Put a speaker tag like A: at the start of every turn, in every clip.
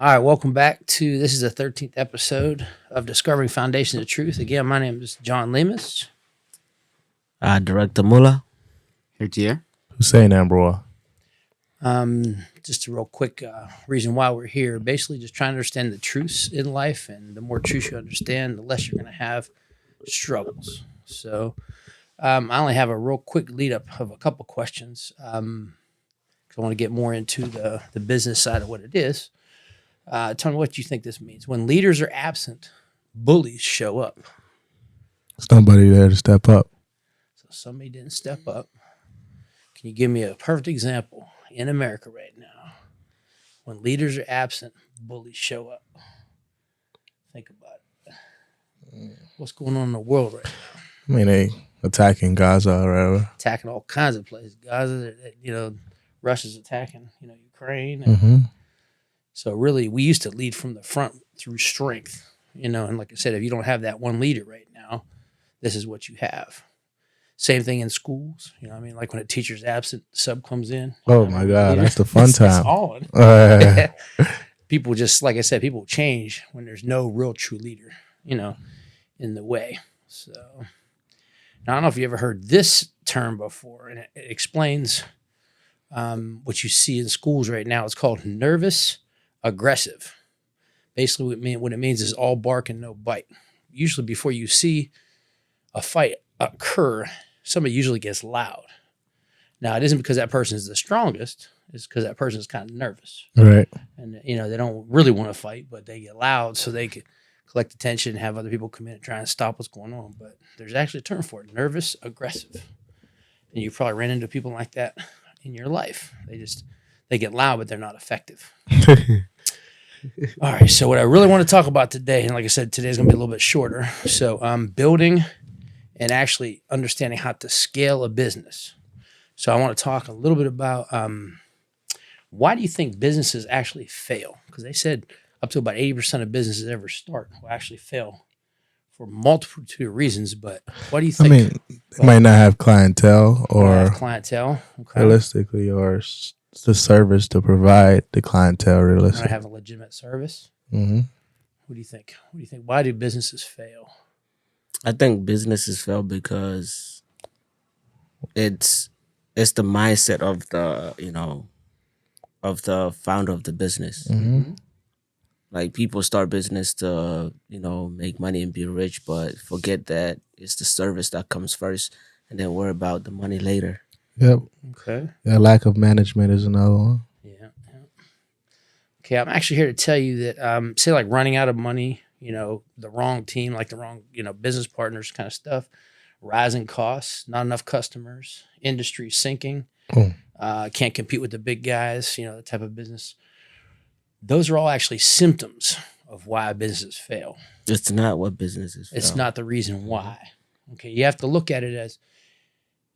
A: All right, welcome back to this is the 13th episode of Discovering Foundations of Truth. Again, my name is John Lemus.
B: Director Muller.
C: Here, dear.
D: Hussein Ambroa.
A: Just a real quick reason why we're here. Basically, just trying to understand the truths in life, and the more truths you understand, the less you're going to have struggles. So, I only have a real quick lead up of a couple questions because I want to get more into the business side of what it is. Tell me what you think this means. When leaders are absent, bullies show up.
D: Somebody there to step up.
A: So somebody didn't step up. Can you give me a perfect example in America right now? When leaders are absent, bullies show up. Think about it. What's going on in the world right now?
D: I mean, they attacking Gaza or whatever.
A: Attacking all kinds of places. Gaza, Russia's attacking, Ukraine.
D: Mm-hmm.
A: So really, we used to lead from the front through strength, and like I said, if you don't have that one leader right now, this is what you have. Same thing in schools, like when a teacher's absent, sub comes in.
D: Oh my God, that's the fun time.
A: It's on. People just, like I said, people change when there's no real true leader, in the way. So now, I don't know if you ever heard this term before, and it explains what you see in schools right now. It's called nervous aggressive. Basically, what it means is all bark and no bite. Usually before you see a fight occur, somebody usually gets loud. Now, it isn't because that person is the strongest. It's because that person is kind of nervous.
D: Right.
A: And, they don't really want to fight, but they get loud so they can collect attention and have other people come in and try and stop what's going on. But there's actually a term for it, nervous aggressive. And you probably ran into people like that in your life. They get loud, but they're not effective. All right. So what I really want to talk about today, and like I said, today's going to be a little bit shorter. So building and actually understanding how to scale a business. So I want to talk a little bit about why do you think businesses actually fail? Because they said up to about 80% of businesses ever start will actually fail for multitude of reasons. But what do you think?
D: I mean, they might not have clientele or
A: clientele, okay.
D: realistically, or the service to provide the clientele
A: Not
D: realistically.
A: have a legitimate service.
D: Mm-hmm.
A: What do you think? What do you think? Why do businesses fail?
B: I think businesses fail because it's the mindset of the founder of the business.
D: Mm-hmm.
B: Like people start business to make money and be rich, but forget that it's the service that comes first, and then worry about the money later.
D: Yep.
A: Okay.
D: Yeah, lack of management is another one.
A: Yeah. Okay, I'm actually here to tell you that, say like running out of money, the wrong team, like the wrong, business partners kind of stuff, rising costs, not enough customers, industry sinking, can't compete with the big guys, the type of business. Those are all actually symptoms of why businesses fail.
B: It's not what businesses fail.
A: It's not the reason why. Okay, you have to look at it as,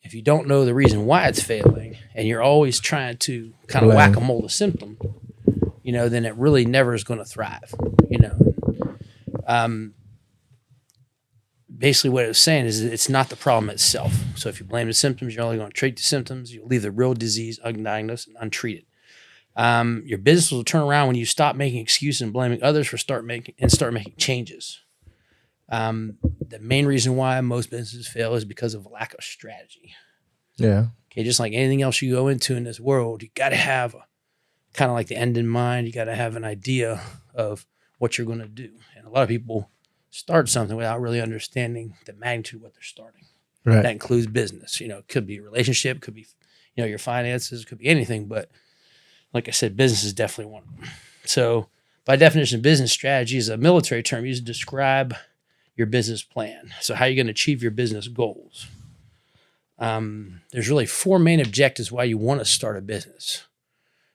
A: if you don't know the reason why it's failing and you're always trying to kind of whack-a-mole the symptom, then it really never is going to thrive, Basically what it was saying is it's not the problem itself. So if you blame the symptoms, you're only going to treat the symptoms. You'll leave the real disease undiagnosed and untreated. Your business will turn around when you stop making excuses and blaming others for start making changes. The main reason why most businesses fail is because of lack of strategy.
D: Yeah.
A: Okay, just like anything else you go into in this world, you got to have kind of like the end in mind. You got to have an idea of what you're going to do. And a lot of people start something without really understanding the magnitude of what they're starting.
D: Right.
A: That includes business. It could be a relationship, could be, your finances, could be anything. But like I said, business is definitely one of them. So by definition, business strategy is a military term used to describe your business plan. So how are you going to achieve your business goals? There's really four main objectives why you want to start a business.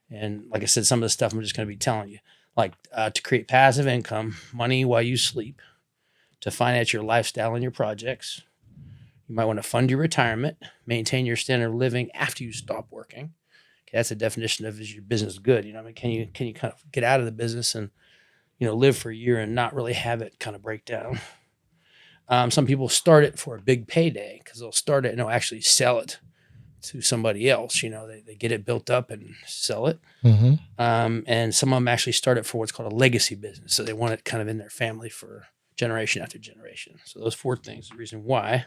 A: And like I said, some of the stuff I'm just going to be telling you, like to create passive income, money while you sleep, to finance your lifestyle and your projects. You might want to fund your retirement, maintain your standard of living after you stop working. Okay, that's a definition of, is your business good? Can you kind of get out of the business and, live for a year and not really have it kind of break down? Some people start it for a big payday because they'll start it and they'll actually sell it to somebody else. They get it built up and sell it.
D: Mm-hmm.
A: And some of them actually start it for what's called a legacy business. So they want it kind of in their family for generation after generation. So those 4 things, the reason why.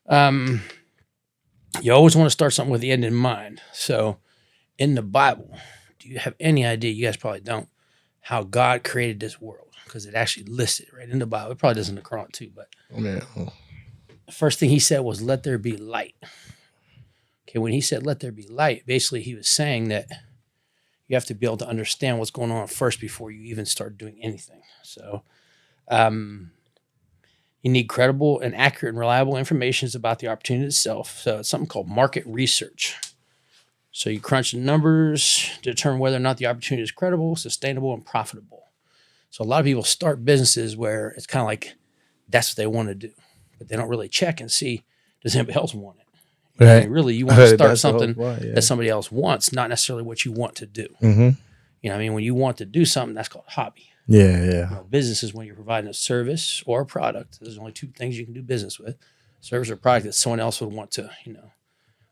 A: You always want to start something with the end in mind. So in the Bible, do you have any idea, you guys probably don't, how God created this world? Because it actually lists it right in the Bible. It probably does in the Quran too, but
D: Yeah.
A: the first thing he said was, let there be light. Okay, when he said, let there be light, basically he was saying that you have to be able to understand what's going on first before you even start doing anything. So you need credible and accurate and reliable information about the opportunity itself. So it's something called market research. So you crunch the numbers to determine whether or not the opportunity is credible, sustainable, and profitable. So a lot of people start businesses where it's kind of like that's what they want to do, but they don't really check and see, does anybody else want it?
D: Right.
A: And really, you want to start
D: That's the whole
A: something
D: point, yeah.
A: that somebody else wants, not necessarily what you want to do.
D: Mm-hmm.
A: When you want to do something, that's called hobby.
D: Yeah.
A: Business is when you're providing a service or a product. There's only 2 things you can do business with: service or product that someone else would want to,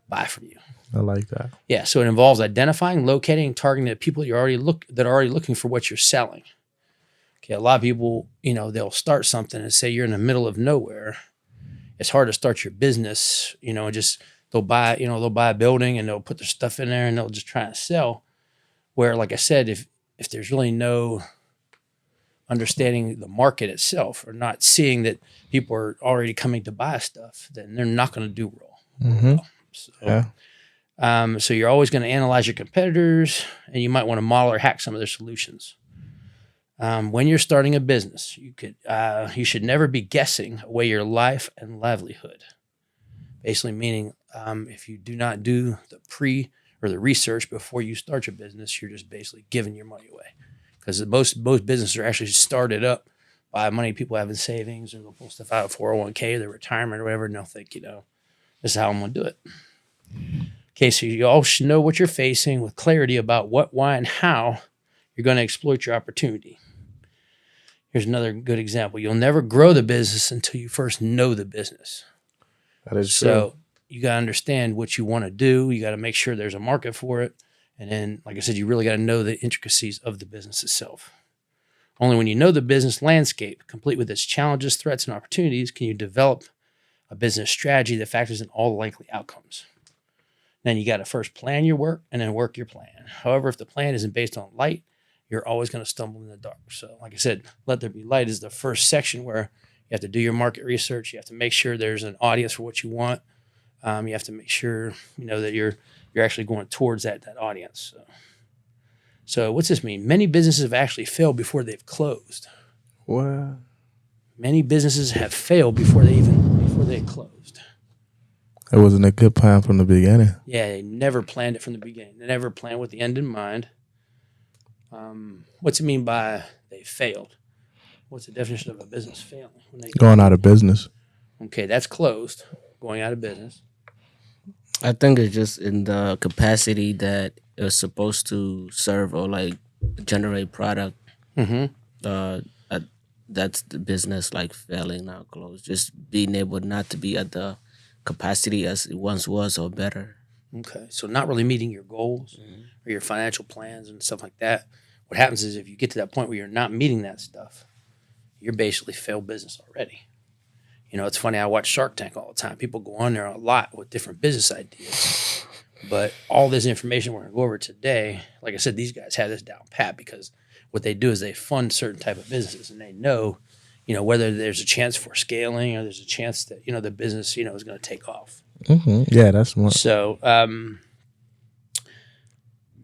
A: buy from you.
D: I like that.
A: Yeah. So it involves identifying, locating, and targeting the people that are already looking for what you're selling. Okay. A lot of people, they'll start something and say you're in the middle of nowhere. It's hard to start your business, and just they'll buy a building and they'll put their stuff in there and they'll just try to sell. Where, like I said, if there's really no understanding the market itself or not seeing that people are already coming to buy stuff, then they're not going to do well.
D: Mm-hmm.
A: So,
D: Yeah.
A: So you're always going to analyze your competitors, and you might want to model or hack some of their solutions. When you're starting a business, you should never be guessing away your life and livelihood. Basically meaning, if you do not do the research before you start your business, you're just basically giving your money away. Because most businesses are actually started up by money people have in savings, or they'll pull stuff out of 401k, their retirement or whatever, and they'll think, this is how I'm going to do it. Okay, so you all should know what you're facing with clarity about what, why, and how you're going to exploit your opportunity. Here's another good example. You'll never grow the business until you first know the business.
D: That is
A: So
D: true.
A: you got to understand what you want to do. You got to make sure there's a market for it. And then, like I said, you really got to know the intricacies of the business itself. Only when you know the business landscape, complete with its challenges, threats, and opportunities, can you develop a business strategy that factors in all the likely outcomes. Then you got to first plan your work and then work your plan. However, if the plan isn't based on light, you're always going to stumble in the dark. So, like I said, let there be light is the first section where you have to do your market research. You have to make sure there's an audience for what you want. You have to make sure that you're actually going towards that audience. So what's this mean? Many businesses have actually failed before they've closed.
D: What?
A: Many businesses have failed before they closed.
D: It wasn't a good plan from the beginning.
A: Yeah, they never planned it from the beginning. They never planned with the end in mind. What's it mean by they failed? What's the definition of a business failing?
D: Going out of business.
A: Okay, that's closed. Going out of business.
B: I think it's just in the capacity that it's supposed to serve or like generate product.
A: Mm-hmm.
B: That's the business like failing, not closed. Just being able not to be at the capacity as it once was or better.
A: Okay, so not really meeting your goals or your financial plans and stuff like that. What happens is if you get to that point where you're not meeting that stuff, you're basically failed business already. It's funny, I watch Shark Tank all the time. People go on there a lot with different business ideas. But all this information we're going to go over today, like I said, these guys have this down pat because what they do is they fund certain type of businesses, and they know, whether there's a chance for scaling or there's a chance that, the business, is going to take off.
D: Mm-hmm. Yeah, that's more.
A: So,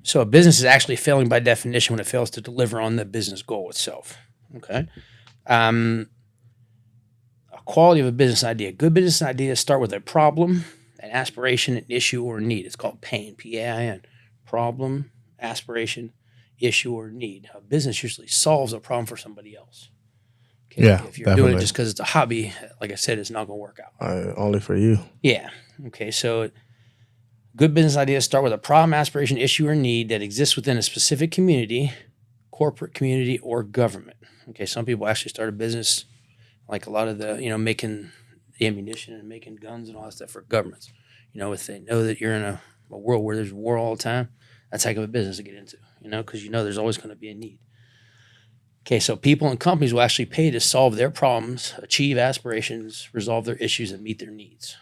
A: so a business is actually failing by definition when it fails to deliver on the business goal itself. Okay. Quality of a business idea. Good business ideas start with a problem, an aspiration, an issue, or a need. It's called PAIN, P-A-I-N. Problem, aspiration, issue, or need. A business usually solves a problem for somebody else. Okay?
D: Yeah,
A: if you're
D: definitely.
A: doing it just because it's a hobby, like I said, it's not going to work out.
D: Only for you.
A: Yeah. Okay, so good business ideas start with a problem, aspiration, issue, or need that exists within a specific community, corporate community, or government. Okay, some people actually start a business like a lot of the, making the ammunition and making guns and all that stuff for governments. You know, if they know that you're in a world where there's war all the time, that's a heck of a business to get into, you know, because you know there's always going to be a need. Okay, so people and companies will actually pay to solve their problems, achieve aspirations, resolve their issues, and meet their needs.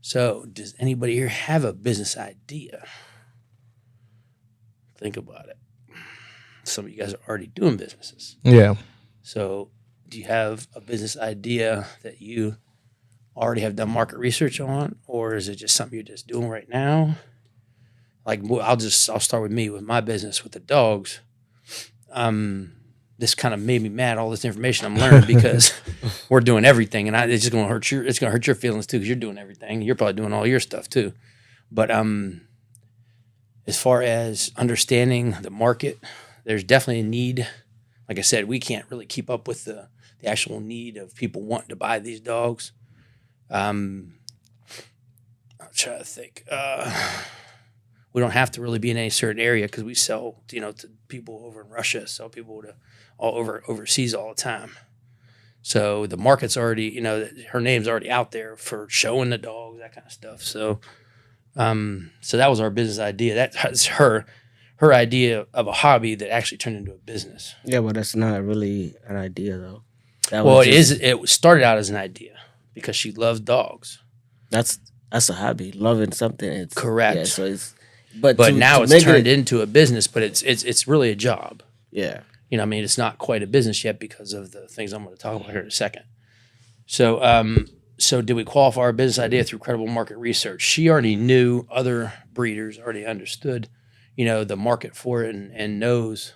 A: So, does anybody here have a business idea? Think about it. Some of you guys are already doing businesses.
D: Yeah.
A: So, do you have a business idea that you already have done market research on, or is it just something you're just doing right now? Like, I'll start with me with my business with the dogs. This kind of made me mad. All this information I'm learning because we're doing everything, and it's just going to hurt it's going to hurt your feelings too because you're doing everything. You're probably doing all your stuff too. But as far as understanding the market, there's definitely a need. Like I said, we can't really keep up with the actual need of people wanting to buy these dogs. I'll try to think. We don't have to really be in any certain area because we sell, to people over in Russia, sell people to all overseas all the time. So the market's already, her name's already out there for showing the dogs, that kind of stuff. So, so that was our business idea. That's her idea of a hobby that actually turned into a business.
B: Yeah, but that's not really an idea though.
A: It started out as an idea because she loves dogs.
B: That's a hobby, loving something. It's
A: correct.
B: Yeah, so it's
A: but now it's turned into a business, but it's really a job.
B: Yeah.
A: It's not quite a business yet because of the things I'm going to talk about here in a second. So, so did we qualify our business idea through credible market research? She already knew other breeders, already understood, the market for it and knows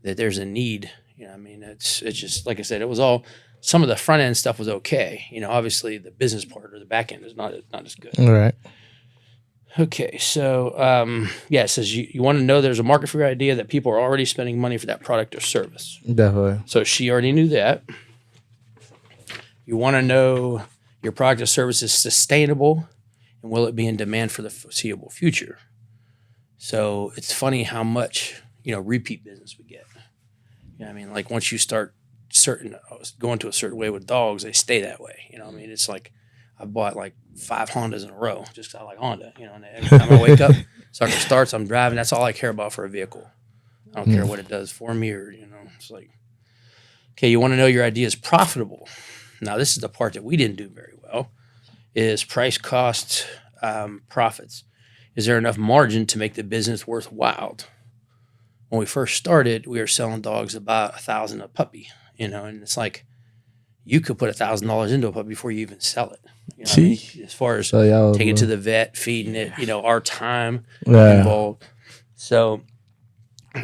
A: that there's a need. It's just, like I said, it was all, some of the front end stuff was okay. Obviously the business part or the back end is not as good.
D: All right.
A: Okay, so it says you want to know there's a market for your idea, that people are already spending money for that product or service.
D: Definitely.
A: So she already knew that. You want to know your product or service is sustainable and will it be in demand for the foreseeable future. So it's funny how much repeat business we get. Like once you start going to a certain way with dogs, they stay that way. It's like I bought like 5 Hondas in a row just 'cause I like Honda, and every time I wake up, sucker starts, I'm driving. That's all I care about for a vehicle. I don't care what it does for me or, it's like, okay, you want to know your idea is profitable. Now, this is the part that we didn't do very well, is price, cost, profits. Is there enough margin to make the business worthwhile? When we first started, we were selling dogs about $1,000 a puppy, and it's like, you could put $1,000 into a puppy before you even sell it. As far as taking it to the vet, feeding it, our time involved. So,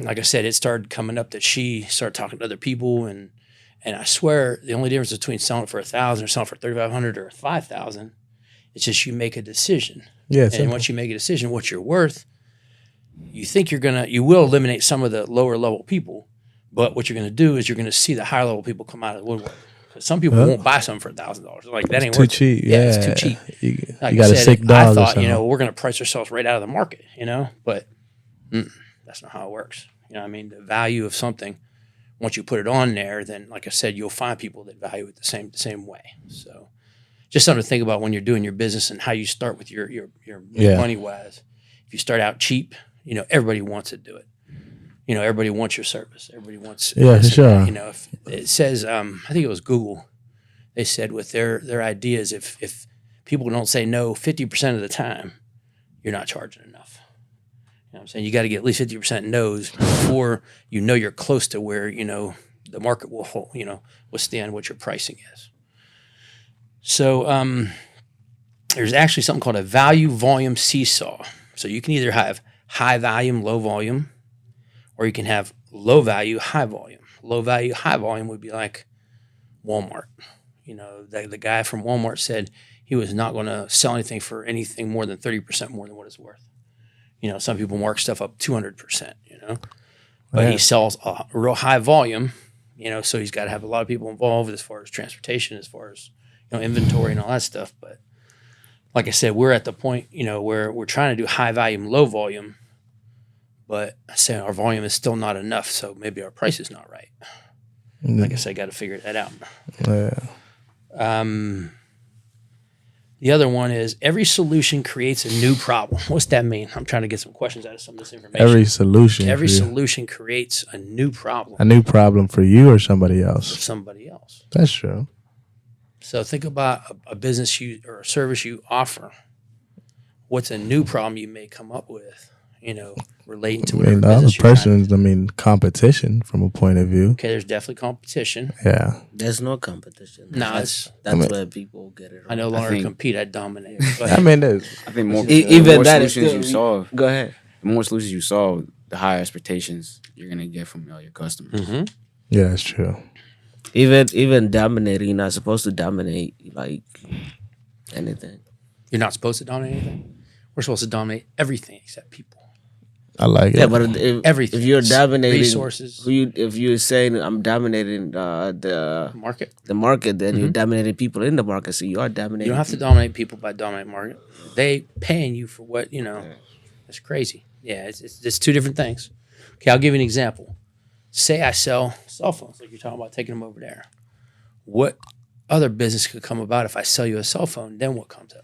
A: like I said, it started coming up that she started talking to other people, and I swear the only difference between selling it for $1,000 or selling it for $3,500 or $5,000, it's just you make a decision.
D: Yeah.
A: And once you make a decision, what you're worth, you think you will eliminate some of the lower level people, but what you're going to do is you're going to see the higher level people come out of the woodwork. Some people won't buy something for $1,000. Like that ain't
D: too cheap.
A: Yeah, it's too cheap.
D: You
A: Like
D: got a sick dog.
A: I
D: or
A: thought,
D: something.
A: we're going to price ourselves right out of the market, but that's not how it works. The value of something, once you put it on there, then like I said, you'll find people that value it the same way. So just something to think about when you're doing your business and how you start with your money wise. If you start out cheap, everybody wants to do it. Everybody wants your service. Everybody wants.
D: Yeah, for sure.
A: If it says, I think it was Google. They said with their ideas, if people don't say no 50% of the time, you're not charging enough. What I'm saying? You got to get at least 50% no's before you're close to where the market will hold, withstand what your pricing is. So there's actually something called a value volume seesaw. So you can either have high volume, low volume, or you can have low value, high volume. Low value, high volume would be like Walmart. The guy from Walmart said he was not going to sell anything for anything more than 30% more than what it's worth. Some people mark stuff up 200%, but he sells a real high volume, so he's got to have a lot of people involved as far as transportation, as far as, inventory and all that stuff. But like I said, we're at the point, where we're trying to do high volume, low volume, but I say our volume is still not enough. So maybe our price is not right. Like I said, I got to figure that out.
D: Yeah.
A: The other one is every solution creates a new problem. What's that mean? I'm trying to get some questions out of some of this information.
D: Every solution.
A: Every
D: for you.
A: solution creates a new problem
D: A new problem for you or somebody
A: for
D: else.
A: somebody else.
D: That's true.
A: So think about a business you or a service you offer. What's a new problem you may come up with, relating to
D: I
A: whatever
D: mean, the other
A: business you're trying.
D: person's, competition from a point of view.
A: Okay, there's definitely competition.
D: Yeah.
B: There's no competition.
A: No,
B: that's
A: it's-
B: that's
D: I mean-
B: where people get it wrong.
A: I no longer
C: think-
A: compete, I dominate. Go
D: I
A: ahead.
D: mean, there's,
C: I think more,
B: Even
C: the more
B: that is
C: solutions
B: still-
C: you solve,
B: Go ahead.
C: the more solutions you solve, the higher expectations you're gonna get from your customers.
A: Mhm.
D: yeah, that's true.
B: Even dominating, you're not supposed to dominate like anything.
A: You're not supposed to dominate anything. We're supposed to dominate everything except people.
D: I like it.
B: Yeah, but if
A: Everything.
B: if you're dominating
A: Resources.
B: if you're saying I'm dominating the
A: Market.
B: market, then you're dominating people in the market. So you are
A: You
B: dominating.
A: don't have to dominate people by dominating market. They paying you for what, It's crazy. Yeah, it's two different things. Okay, I'll give you an example. Say I sell cell phones, like you're talking about taking them over there. What other business could come about if I sell you a cell phone? Then what comes up?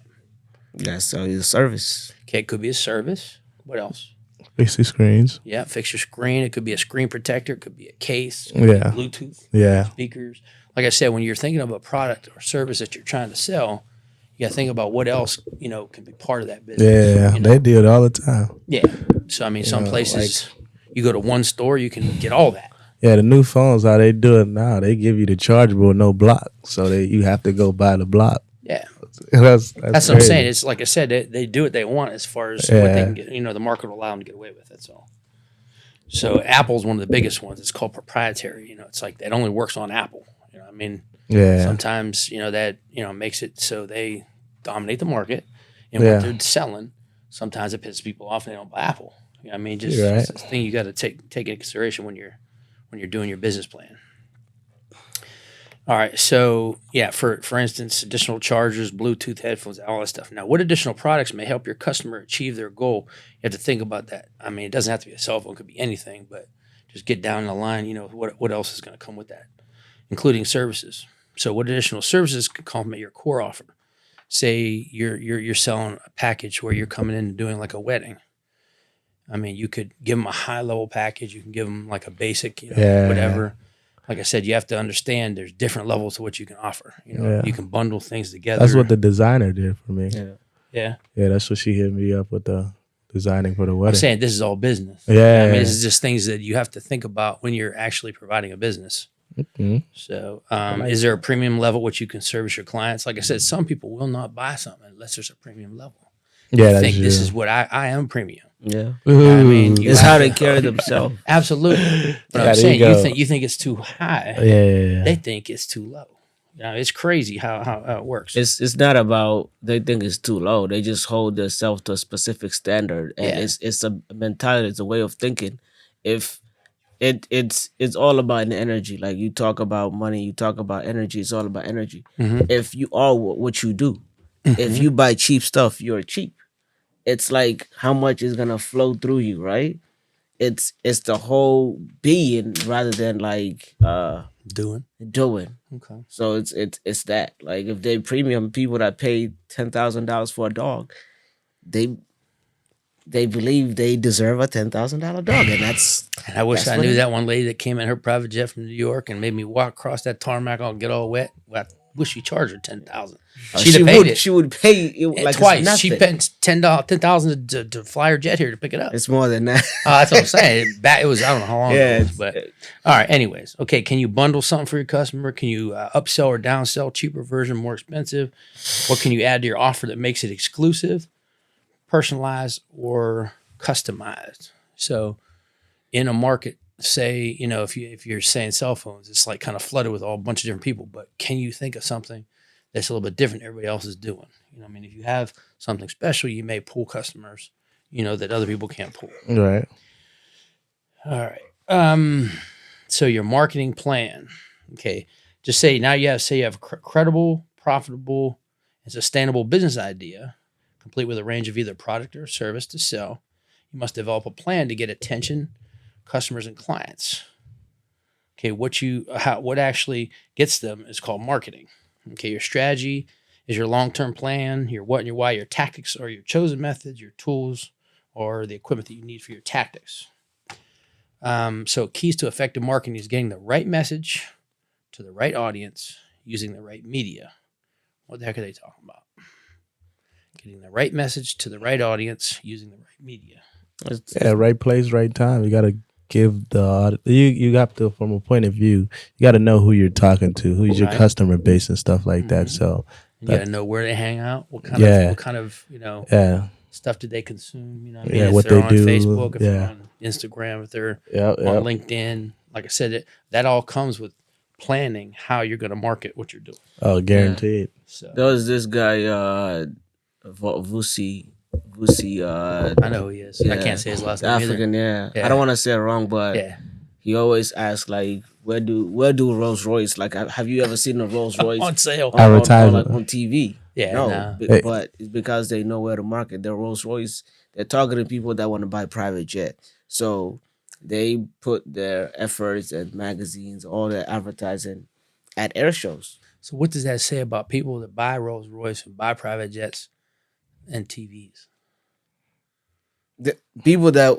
B: That's your service.
A: Okay, it could be a service. What else?
D: Fix the screens.
A: Yeah, fix your screen. It could be a screen protector. It could be a case.
D: Yeah.
A: Bluetooth.
D: Yeah.
A: Speakers. Like I said, when you're thinking of a product or service that you're trying to sell, you got to think about what else, can be part of that business.
D: Yeah.
A: you know?
D: They do it all the time.
A: Yeah. So, I mean, some places you go to one store, you can get all that.
D: Yeah, the new phones, how they do it now, they give you the chargeable with no block. So you have to go buy the block.
A: Yeah.
D: That's
A: That's what I'm
D: crazy.
A: saying. It's like I said, they do what they want as far as what they
D: Yeah.
A: can get. The market will allow them to get away with. That's all. So Apple's one of the biggest ones. It's called proprietary. It's like that only works on Apple. I mean,
D: Yeah.
A: sometimes that makes it so they dominate the market and
D: Yeah.
A: what they're selling. Sometimes it pisses people off and they don't buy Apple. I mean, just
D: You're right.
A: it's a thing you got to take into consideration when you're doing your business plan. All right, so yeah, for instance, additional chargers, Bluetooth headphones, all that stuff. Now, what additional products may help your customer achieve their goal? You have to think about that. I mean, it doesn't have to be a cell phone; it could be anything. But just get down the line. What else is going to come with that, including services. So, what additional services can complement your core offer? Say you're selling a package where you're coming in and doing like a wedding. I mean, you could give them a high level package. You can give them like a basic,
D: Yeah.
A: whatever. Like I said, you have to understand there's different levels to what you can offer.
D: Yeah.
A: You can bundle things together.
D: That's what the designer did for me.
B: Yeah.
A: yeah.
D: Yeah, that's what she hit me up with the designing for the
A: I'm
D: wedding.
A: saying this is all business.
D: Yeah.
A: I mean, this is just things that you have to think about when you're actually providing a business.
D: Mhm.
A: So, is there a premium level which you can service your clients? Like I said, some people will not buy something unless there's a premium level.
D: Yeah,
A: I
D: that's
A: think this
D: true.
A: is what I am premium.
B: Yeah.
A: I mean,
D: Ooh.
A: you
B: It's
A: have
B: how
A: to-
B: they carry themselves.
A: Absolutely. But
D: Yeah,
A: I'm
D: there
A: saying
D: you
A: you
D: go.
A: think it's too high.
D: Yeah.
A: They think it's too low. It's crazy how it works.
B: It's not about they think it's too low. They just hold themselves to a specific standard, and
A: Yeah.
B: it's a mentality. It's a way of thinking. If it's all about the energy. Like you talk about money, you talk about energy. It's all about energy.
A: Mhm.
B: If you are what you do, if you buy cheap stuff, you're cheap. It's like how much is gonna flow through you, right? It's the whole being rather than like
A: Doing.
B: doing.
A: Okay.
B: So it's that. Like if they premium people that pay $10,000 for a dog, they believe they deserve a $10,000 dog, and that's
A: And I wish
B: That's
A: I
B: what
A: knew
B: it-
A: that one lady that came in her private jet from New York and made me walk across that tarmac and get all wet. Well, I wish she charged her $10,000. She'd have paid
B: would
A: it.
B: she would pay it like
A: twice.
B: It's
A: She
B: nothing.
A: spent $10,000 to fly her jet here to pick it up.
B: It's more than that.
A: That's what I'm saying. It was, I don't know how long
B: Yeah,
A: it was, but all right. Anyways, okay. Can you bundle something for your customer? Can you upsell or downsell, cheaper version, more expensive? What can you add to your offer that makes it exclusive, personalized, or customized? So, in a market, say if you're saying cell phones, it's like kind of flooded with a bunch of different people. But can you think of something that's a little bit different than everybody else is doing? If you have something special, you may pull customers, that other people can't pull.
D: Right.
A: All right. So your marketing plan. Okay. Just say now you have a credible, profitable, and sustainable business idea, complete with a range of either product or service to sell. You must develop a plan to get attention, customers, and clients. Okay, what actually gets them is called marketing. Okay, your strategy is your long-term plan, your what and your why, your tactics or your chosen methods, your tools, or the equipment that you need for your tactics. So keys to effective marketing is getting the right message to the right audience using the right media. What the heck are they talking about? Getting the right message to the right audience using the right media.
D: Yeah, right place, right time. You gotta give you got to, from a point of view, you gotta know who you're talking to, who's your
A: Right.
D: customer base and stuff like that.
A: Mhm.
D: So
A: And you got to know where they hang out, what kind of
D: yeah,
A: stuff did they consume? You know, what I
D: Yeah,
A: mean, if
D: what
A: they're
D: they
A: on
D: do,
A: Facebook, if they're
D: yeah.
A: on Instagram, if they're
D: yeah,
A: on LinkedIn. Like I said, that all comes with planning how you're going to market what you're doing.
D: Oh, guaranteed.
A: So
B: There was this guy, Vusi,
A: I know who he is. I can't say his last name
B: African. Yeah.
A: Yeah.
B: I don't want to say it wrong, but
A: either. Yeah.
B: he always asks like, where do Rolls Royce, like, have you ever seen a Rolls Royce
A: On sale.
D: Advertisement.
B: on TV?
A: Yeah.
B: No,
A: No.
D: Hey.
B: but it's because they know where to market. Their Rolls Royce, they're targeting people that want to buy private jet. So they put their efforts and magazines, all their advertising at air shows.
A: So what does that say about people that buy Rolls Royce and buy private jets and TVs?
B: The people that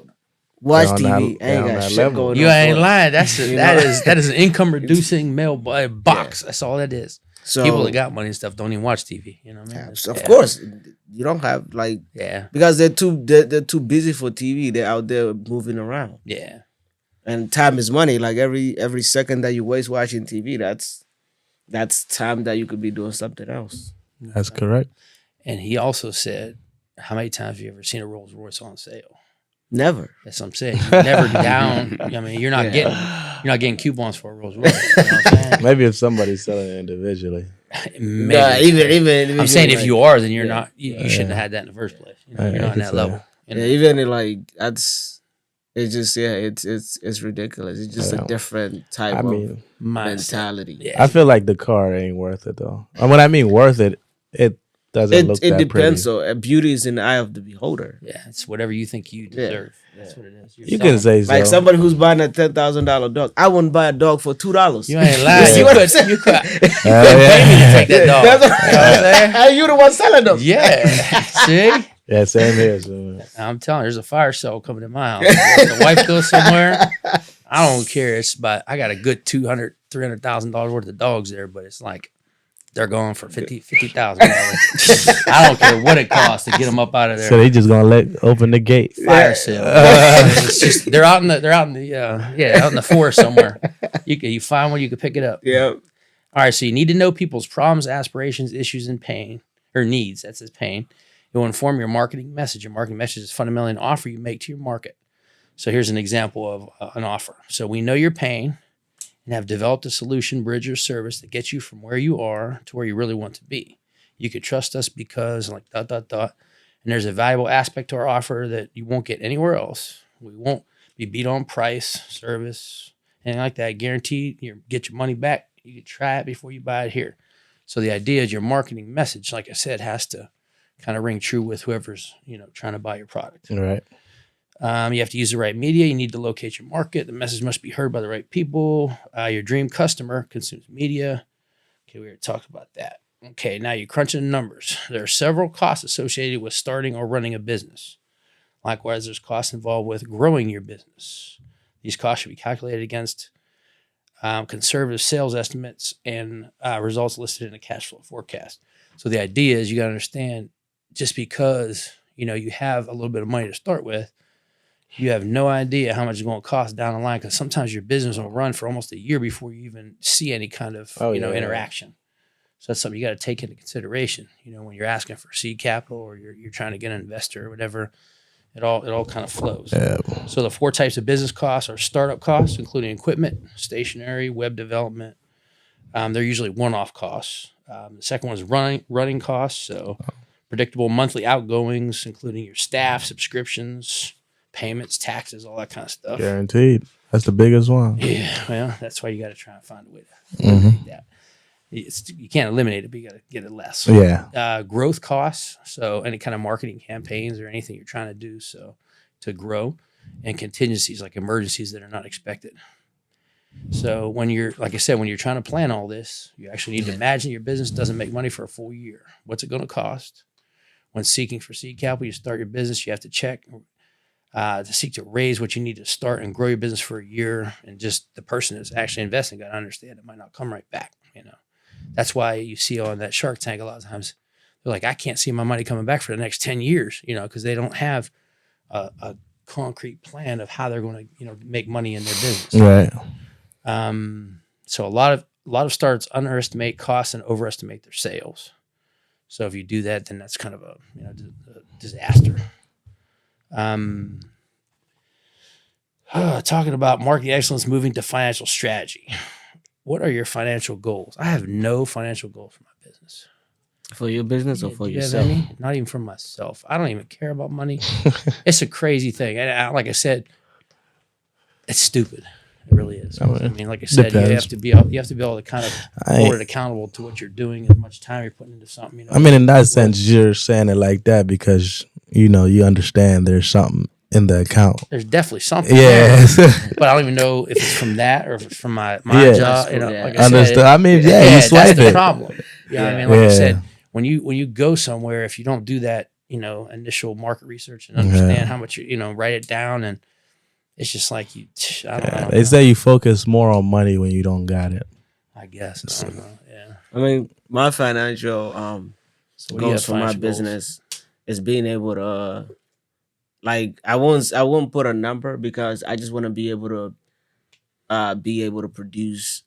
B: watch
D: They're on
B: TV
D: that- they're
B: ain't
D: on
B: got
D: that
B: shit
D: level.
B: going
A: You
B: on.
A: ain't
B: for it.
A: lying.
B: You
A: that
B: know?
A: is an income reducing mail box. That's all that is.
B: So
A: People that got money and stuff don't even watch TV. You know what I mean?
B: yeah, of course, you don't have like,
A: Yeah.
B: because they're too busy for TV. They're out there moving around,
A: Yeah.
B: and time is money. Like every second that you waste watching TV, that's time that you could be doing something else.
D: That's correct.
A: And he also said, how many times have you ever seen a Rolls Royce on sale?
B: Never.
A: That's what I'm saying. You're never down. I mean, you're not getting coupons for a Rolls Royce. You know what I'm saying?
D: Maybe if somebody's selling it individually.
A: Maybe.
B: Nah, even
A: I'm saying if
B: like,
A: you are, then you're
B: Yeah.
A: not. You shouldn't have had that in the first place. You know,
D: Yeah,
A: you're
D: I
A: not on
D: can
A: that
D: say.
A: level. You know?
B: yeah, even in, like, it's just it's ridiculous. It's just
D: Yeah.
B: a different type
D: I
B: of
D: mean,
A: Mindset.
B: mentality.
A: Yeah.
D: I feel like the car ain't worth it though. And when I mean worth it, it doesn't look
B: It
D: that
B: depends.
D: pretty.
B: So beauty is in the eye of the beholder.
A: Yeah, it's whatever you think you deserve. That's what it is. You're
D: You can
A: selling.
D: say so.
B: Like somebody who's buying a $10,000 dog, I wouldn't buy a dog for $2.
A: You ain't lying.
B: see
A: You
B: what I'm
A: could.
B: saying?
A: You could.
D: yeah.
A: Pay me to take that dog.
B: That's
A: You know what I'm saying?
B: and you the one selling them.
A: Yeah. See?
D: Yeah, same here. So.
A: I'm telling you, there's a fire sale coming to my house. If the wife goes somewhere, I don't care. It's about, I got a good $200,000, $300,000 worth of dogs there, but it's like they're going for $50,000. I don't care what it costs to get them up out of there.
D: So they just gonna open the gate.
A: Fire sale. It's just they're out in the forest somewhere. You find one, you can pick it up.
B: Yeah.
A: All right, so you need to know people's problems, aspirations, issues, and pain, or needs. That's his pain. It will inform your marketing message. Your marketing message is fundamentally an offer you make to your market. So here's an example of an offer. So we know your pain and have developed a solution, bridge, or service that gets you from where you are to where you really want to be. You could trust us because like ... And there's a valuable aspect to our offer that you won't get anywhere else. We won't be beat on price, service, anything like that. Guaranteed you get your money back. You can try it before you buy it here. So the idea is your marketing message, like I said, has to kind of ring true with whoever's, trying to buy your product.
D: Right.
A: You have to use the right media. You need to locate your market. The message must be heard by the right people. Your dream customer consumes media. Okay, we already talked about that. Okay, now you're crunching the numbers. There are several costs associated with starting or running a business. Likewise, there's costs involved with growing your business. These costs should be calculated against conservative sales estimates and results listed in a cash flow forecast. So the idea is you got to understand, just because you have a little bit of money to start with, you have no idea how much it's going to cost down the line, because sometimes your business will run for almost a year before you even see any kind of interaction. So that's something you got to take into consideration. When you're asking for seed capital or you're trying to get an investor or whatever, it all kind of flows.
D: Yeah.
A: So the 4 types of business costs are startup costs, including equipment, stationery, web development. They're usually one-off costs. The second one is running costs, so predictable monthly outgoings, including your staff, subscriptions, payments, taxes, all that kind of stuff.
D: Guaranteed. That's the biggest one.
A: Yeah, well, that's why you got to try and find a way to
D: Mhm.
A: eliminate that. You can't eliminate it, but you got to get it less.
D: Yeah.
A: Growth costs, so any kind of marketing campaigns or anything you're trying to do so to grow, and contingencies like emergencies that are not expected. So when you're, like I said, when you're trying to plan all this, you actually need to imagine your business doesn't make money for a full year. What's it going to cost? When seeking for seed capital, you start your business, you have to check to seek to raise what you need to start and grow your business for a year. And just the person that's actually investing got to understand it might not come right back. That's why you see on that Shark Tank a lot of times they're like, I can't see my money coming back for the next 10 years, because they don't have a concrete plan of how they're going to, make money in their business.
D: Right.
A: So a lot of startups underestimate costs and overestimate their sales. So if you do that, then that's kind of a disaster. Talking about marketing excellence, moving to financial strategy. What are your financial goals? I have no financial goals for my business.
B: For your business or for
A: Do you have
B: yourself?
A: any? Not even for myself. I don't even care about money. It's a crazy thing. And like I said, it's stupid. It really is. I mean, like I said,
D: Depends.
A: you have to be able to kind of hold it accountable to what you're doing, as much time you're putting into something.
D: I mean, in that sense, you're saying it like that because you understand there's something in the account.
A: There's definitely something.
D: Yeah.
A: But I don't even know if it's from that or if it's from my
D: Yeah.
A: job. Like I
D: Understood.
A: said,
D: I mean, you
A: that's
D: swipe
A: the
D: it.
A: problem. Yeah, I mean, like I said, when you go somewhere, if you don't do that, initial market research and understand how much write it down, and it's just like I don't know.
D: They say you focus more on money when you don't got it.
A: I guess. I don't know. Yeah.
B: I mean, my financial
A: So what do you have
B: goals for my
A: financial goals?
B: business is being able to, I won't put a number because I just want to be able to produce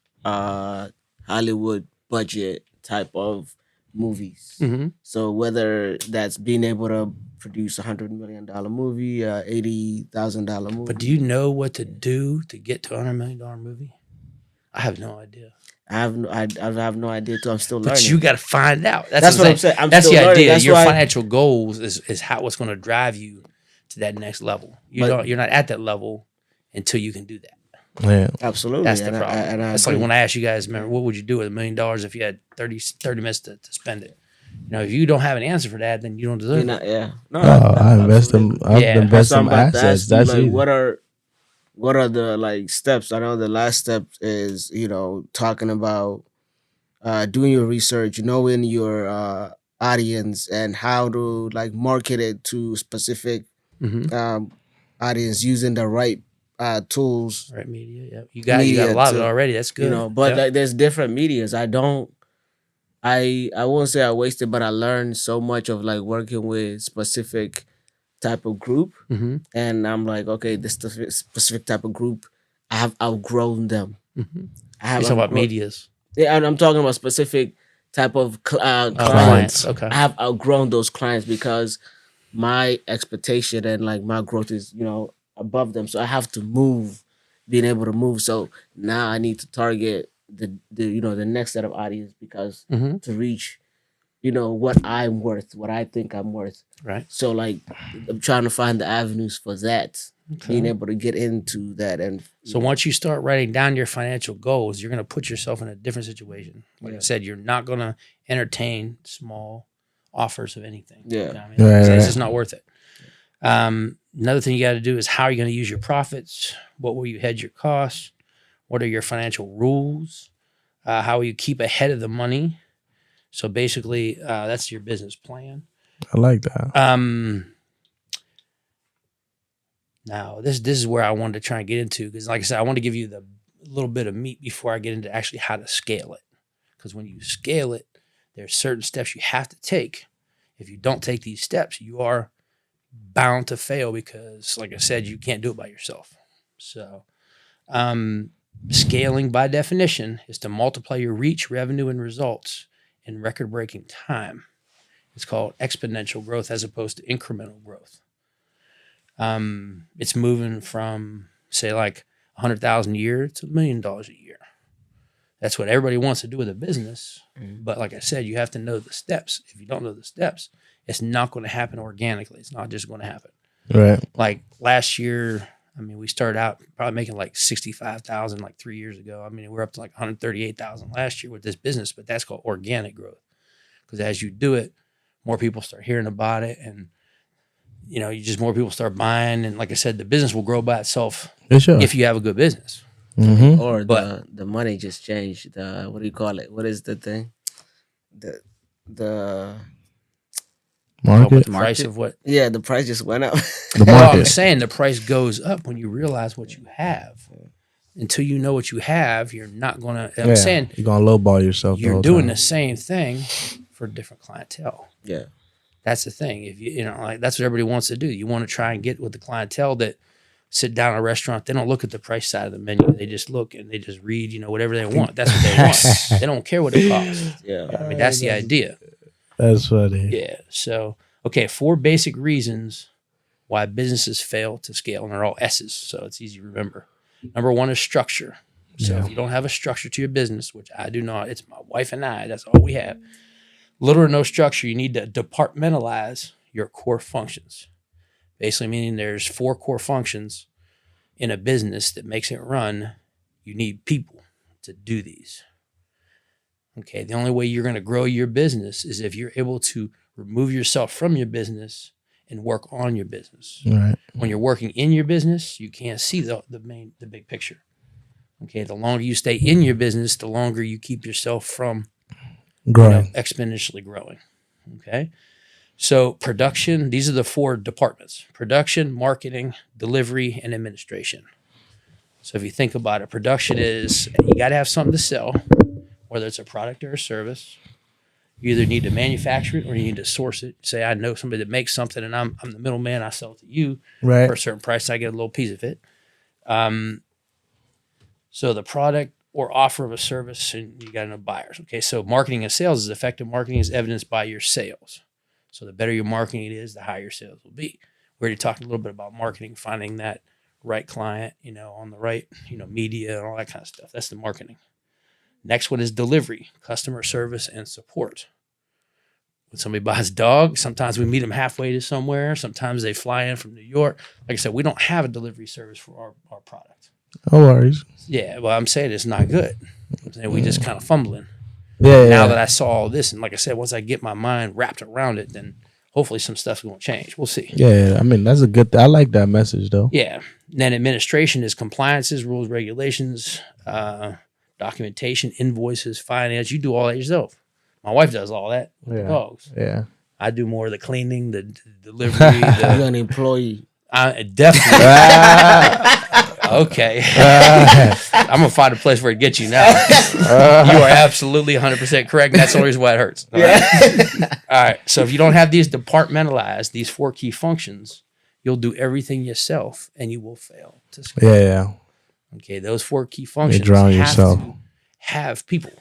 B: Hollywood budget type of movies.
A: Mm-hmm.
B: So whether that's being able to produce $100 million movie, $80,000 movie.
A: But do you know what to do to get to $100 million movie? I have no idea.
B: I have no idea too. I'm still learning.
A: But you got to find out.
B: That's what I'm saying. I'm
A: That's
B: still
A: the
B: learning.
A: idea.
B: That's
A: Your
B: why-
A: financial goals is what's going to drive you to that next level. You're not at that level until you can do that.
D: Yeah.
B: Absolutely.
A: That's the
B: And
A: problem.
B: I
A: That's like
B: agree.
A: when I asked you guys, remember, what would you do with $1 million if you had 30 minutes to spend it? If you don't have an answer for that, then you don't deserve it.
B: Yeah. No,
D: I invest
B: absolutely.
D: them. I've
A: Yeah.
D: invest
B: So I'm
D: some
B: about to
D: assets.
B: ask you,
D: That's
B: like,
D: easy.
B: what are the steps? I know the last step is talking about doing your research, knowing your audience, and how to market it to specific
A: Mm-hmm.
B: audience using the right tools.
A: Right, media. Yeah, you got a
B: Media
A: lot of it
B: to-
A: already. That's good.
B: But
A: Yeah.
B: there's different medias. I won't say I wasted, but I learned so much of working with specific type of group.
A: Mm-hmm.
B: And I'm like, okay, this specific type of group, I have outgrown them.
A: Mm-hmm.
B: I have
A: You're talking about
B: outgrown-
A: medias.
B: Yeah, and I'm talking about specific type of clients.
A: Clients. Okay.
B: I have outgrown those clients because my expectation and my growth is above them. So I have to move, being able to move. So now I need to target the next set of audience because
A: Mm-hmm.
B: to reach what I'm worth, what I think I'm worth.
A: Right.
B: So I'm trying to find the avenues for that, being able to get into that. And
A: So once you start writing down your financial goals, you're going to put yourself in a different situation. Like I said, you're not going to entertain small offers of anything.
B: Yeah.
A: You know what I mean?
D: Right,
A: It's
D: right.
A: just not worth it. Another thing you got to do is how are you going to use your profits? What will you hedge your costs? What are your financial rules? How will you keep ahead of the money? So basically, that's your business plan.
D: I like that.
A: Now, this is where I wanted to try and get into because, like I said, I want to give you the little bit of meat before I get into actually how to scale it. Because when you scale it, there's certain steps you have to take. If you don't take these steps, you are bound to fail because, like I said, you can't do it by yourself. So, scaling by definition is to multiply your reach, revenue, and results in record-breaking time. It's called exponential growth as opposed to incremental growth. It's moving from say like 100,000 a year to $1 million a year. That's what everybody wants to do with a business. But like I said, you have to know the steps. If you don't know the steps, it's not going to happen organically. It's not just going to happen.
D: Right.
A: Like last year, I mean, we started out probably making like 65,000 like 3 years ago. I mean, we're up to like 138,000 last year with this business, but that's called organic growth. Because as you do it, more people start hearing about it, and more people start buying. And like I said, the business will grow by itself
D: For sure.
A: if you have a good business.
D: Mm-hmm.
B: Or
A: But-
B: the money just changed. The what do you call it? What is the thing? The
D: Market.
A: The price
C: Market?
A: of what?
B: yeah, the price just went up.
D: The
A: Well, I'm
D: market.
A: saying the price goes up when you realize what you have. Until you know what you have, you're not gonna. I'm saying
D: you're gonna lowball yourself. the
A: you're
D: whole
A: doing
D: time.
A: the same thing for different clientele.
B: Yeah.
A: That's the thing. If you know, like that's what everybody wants to do. You want to try and get with the clientele that sit down at a restaurant. They don't look at the price side of the menu. They just look and they just read, whatever they want. That's what they want. They don't care what it costs.
B: Yeah.
A: I mean, that's the idea.
D: That's funny.
A: Yeah. So, okay, 4 basic reasons why businesses fail to scale, and they're all S's, so it's easy to remember. Number 1 is structure. So if you don't have a structure to your business, which I do not, it's my wife and I, that's all we have. Little or no structure, you need to departmentalize your core functions. Basically meaning there's 4 core functions in a business that makes it run. You need people to do these. Okay, the only way you're going to grow your business is if you're able to remove yourself from your business and work on your business.
D: Right.
A: When you're working in your business, you can't see the big picture. Okay, the longer you stay in your business, the longer you keep yourself from
D: Growing.
A: exponentially growing. Okay, so production, these are the 4 departments: production, marketing, delivery, and administration. So if you think about it, production is you got to have something to sell, whether it's a product or a service. You either need to manufacture it or you need to source it. Say, I know somebody that makes something and I'm the middleman. I sell it to you
D: Right.
A: for a certain price. I get a little piece of it. So the product or offer of a service, and you got enough buyers. Okay, so marketing and sales is effective marketing is evidenced by your sales. So the better your marketing is, the higher your sales will be. We already talked a little bit about marketing, finding that right client, on the right, media and all that kind of stuff. That's the marketing. Next one is delivery, customer service, and support. When somebody buys a dog, sometimes we meet them halfway to somewhere. Sometimes they fly in from New York. Like I said, we don't have a delivery service for our product.
D: No worries.
A: Yeah, well, I'm saying it's not good. I'm saying we just kind of fumbling.
D: Yeah.
A: Now that I saw all this, and like I said, once I get my mind wrapped around it, then hopefully some stuff's going to change. We'll see.
D: Yeah. I mean, that's a good. I like that message though.
A: Yeah. And then administration is compliances, rules, regulations, documentation, invoices, finance. You do all that yourself. My wife does all that with the
D: Yeah.
A: dogs.
D: Yeah.
A: I do more of the cleaning, the delivery.
B: You're
A: The,
B: an employee.
A: I definitely. Okay. I'm going to find a place where it gets you now. You are absolutely 100% correct. And that's the only reason why it hurts. All right? All right. So if you don't have these departmentalized, these 4 key functions, you'll do everything yourself and you will fail to scale.
D: Yeah.
A: Okay. Those 4 key functions
D: drown
A: have
D: yourself.
A: to have people.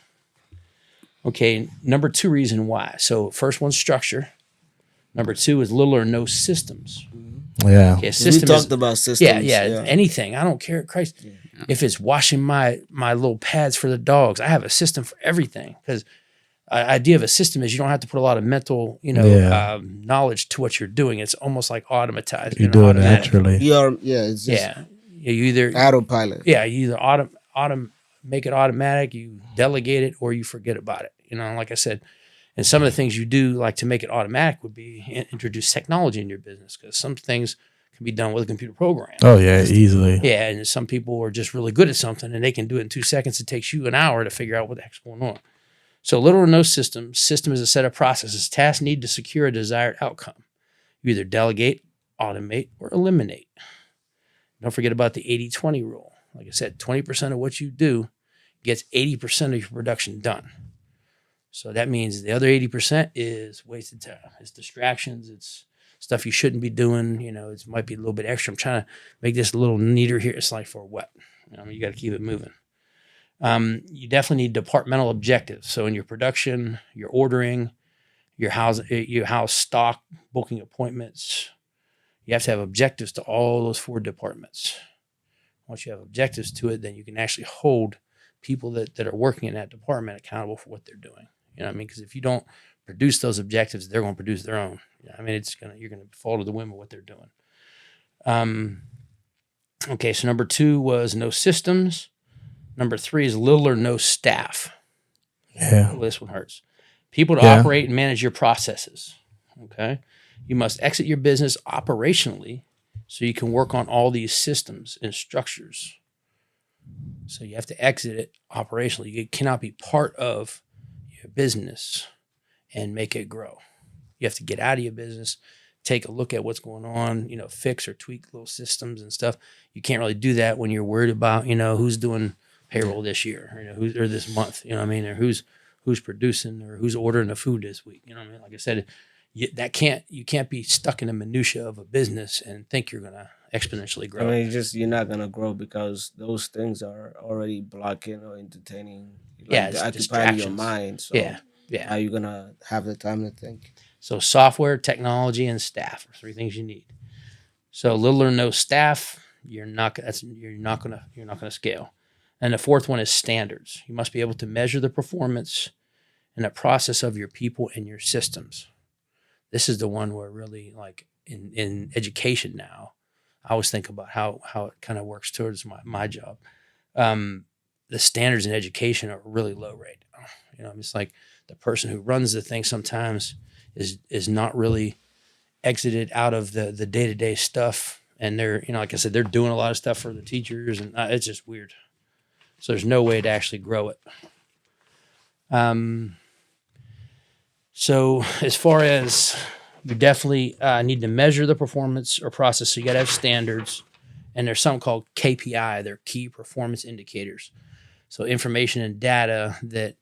A: Okay. Number 2 reason why. So first one's structure. Number 2 is little or no systems.
D: Yeah.
A: Okay, a
B: We
A: system
B: talked
A: is,
B: about systems.
A: yeah, anything. I don't care. Christ, if it's washing my little pads for the dogs, I have a system for everything. Because the idea of a system is you don't have to put a lot of mental,
D: Yeah.
A: knowledge to what you're doing. It's almost like automatized.
D: You do it
A: automatic.
D: naturally.
B: It's just
A: Yeah, you either
B: autopilot.
A: you either make it automatic, you delegate it, or you forget about it. Like I said. And some of the things you do, like to make it automatic, would be introduce technology in your business, because some things can be done with a computer program.
D: Oh yeah, easily.
A: Yeah, and some people are just really good at something, and they can do it in 2 seconds. It takes you an hour to figure out what the heck's going on. So little or no system. System is a set of processes. Tasks need to secure a desired outcome. You either delegate, automate, or eliminate. Don't forget about the 80-20 rule. Like I said, 20% of what you do gets 80% of your production done. So that means the other 80% is wasted time. It's distractions. It's stuff you shouldn't be doing. It might be a little bit extra. I'm trying to make this a little neater here. It's like for what? You got to keep it moving. You definitely need departmental objectives. So in your production, your ordering, your house stock, booking appointments, you have to have objectives to all those 4 departments. Once you have objectives to it, then you can actually hold people that are working in that department accountable for what they're doing. Because if you don't produce those objectives, they're going to produce their own. You're going to fall to the whim of what they're doing. Okay, so number 2 was no systems. Number 3 is little or no staff.
D: Yeah.
A: Well, this one hurts. People to
D: Yeah.
A: operate and manage your processes. Okay, you must exit your business operationally so you can work on all these systems and structures. So you have to exit it operationally. You cannot be part of your business and make it grow. You have to get out of your business, take a look at what's going on, fix or tweak little systems and stuff. You can't really do that when you're worried about, who's doing payroll this year, or this month, or who's producing or who's ordering the food this week. Like I said, you can't be stuck in the minutia of a business and think you're going to exponentially grow.
B: I mean, you're not gonna grow because those things are already blocking or entertaining,
A: it's
B: occupying your
A: distractions.
B: mind. So
A: Yeah.
B: how are you gonna have the time to think?
A: So software, technology, and staff are 3 things you need. So little or no staff, you're not gonna scale. And the 4th one is standards. You must be able to measure the performance and the process of your people and your systems. This is the one where really, like in education now, I always think about how it kind of works towards my job. The standards in education are really low right now. It's like the person who runs the thing sometimes is not really exited out of the day-to-day stuff. And they're, like I said, they're doing a lot of stuff for the teachers, and it's just weird. So there's no way to actually grow it. So as far as you definitely need to measure the performance or process, so you got to have standards. And there's something called KPI. They're key performance indicators. So information and data that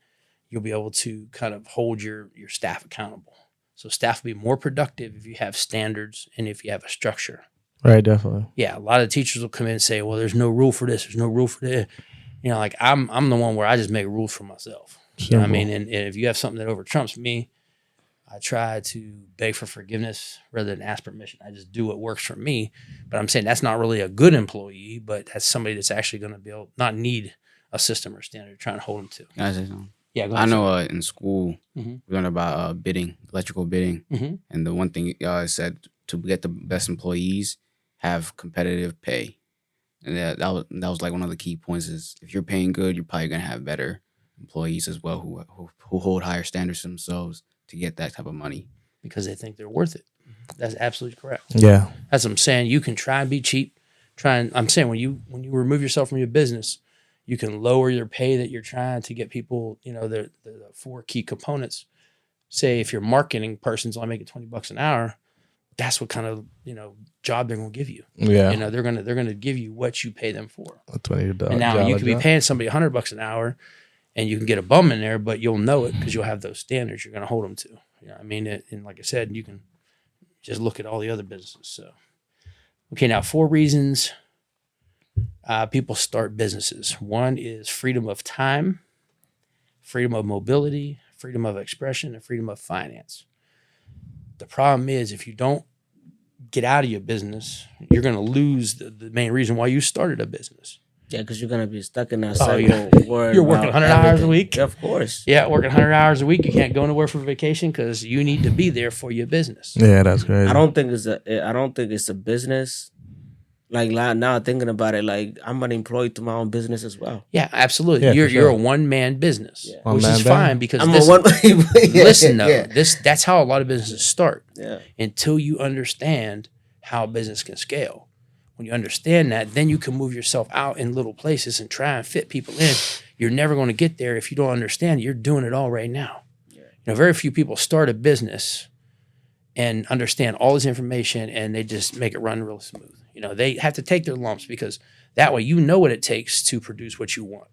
A: you'll be able to kind of hold your staff accountable. So staff will be more productive if you have standards and if you have a structure.
D: Right, definitely.
A: Yeah, a lot of teachers will come in and say, well, there's no rule for this. There's no rule for that. Like I'm the one where I just make rules for myself. You know what I mean? And if you have something that over trumps me, I try to beg for forgiveness rather than ask permission. I just do what works for me. But I'm saying that's not really a good employee, but that's somebody that's actually going to be able not need a system or standard trying to hold them to.
C: Can I say something?
A: Yeah, go
C: I
A: ahead.
C: know in school
A: Mhm.
C: we learned about bidding, electrical bidding,
A: Mhm.
C: and the one thing it said to get the best employees, have competitive pay, and that was like one of the key points. Is if you're paying good, you're probably gonna have better employees as well who hold higher standards themselves to get that type of money.
A: Because they think they're worth it. That's absolutely correct.
D: Yeah.
A: That's what I'm saying. You can try and be cheap. I'm saying when you remove yourself from your business, you can lower your pay that you're trying to get people, the 4 key components. Say if your marketing person's only making $20 an hour, that's what kind of, job they're going to give you.
D: Yeah.
A: They're going to give you what you pay them for.
D: A $20
A: And now you could be
D: job.
A: paying somebody $100 an hour and you can get a bum in there, but you'll know it because you'll have those standards you're going to hold them to. And like I said, you can just look at all the other businesses. So, okay, now 4 reasons people start businesses. 1 is freedom of time, freedom of mobility, freedom of expression, and freedom of finance. The problem is if you don't get out of your business, you're going to lose the main reason why you started a business.
B: Yeah, because you're gonna be stuck in that
A: Oh,
B: cycle. Worried
A: you're working
B: about
A: 100 hours a
B: everything.
A: week?
B: Yeah, of course.
A: Yeah, working 100 hours a week. You can't go nowhere for vacation because you need to be there for your business.
D: Yeah, that's crazy.
B: I don't think it's a business. Like now thinking about it, like I'm unemployed to my own business as well.
A: Yeah, absolutely.
D: Yeah,
A: you're
D: for
A: you're a
D: sure.
A: 1-man business,
B: Yeah.
A: which
D: One-man
A: is
D: band.
A: fine because
B: I'm
A: this,
B: a one. Yeah,
A: listen though,
B: yeah,
A: that's how a lot of businesses start
B: yeah.
A: until you understand how a business can scale. When you understand that, then you can move yourself out in little places and try and fit people in. You're never going to get there if you don't understand. You're doing it all right now.
B: Yeah.
A: Very few people start a business and understand all this information and they just make it run real smooth. They have to take their lumps because that way what it takes to produce what you want.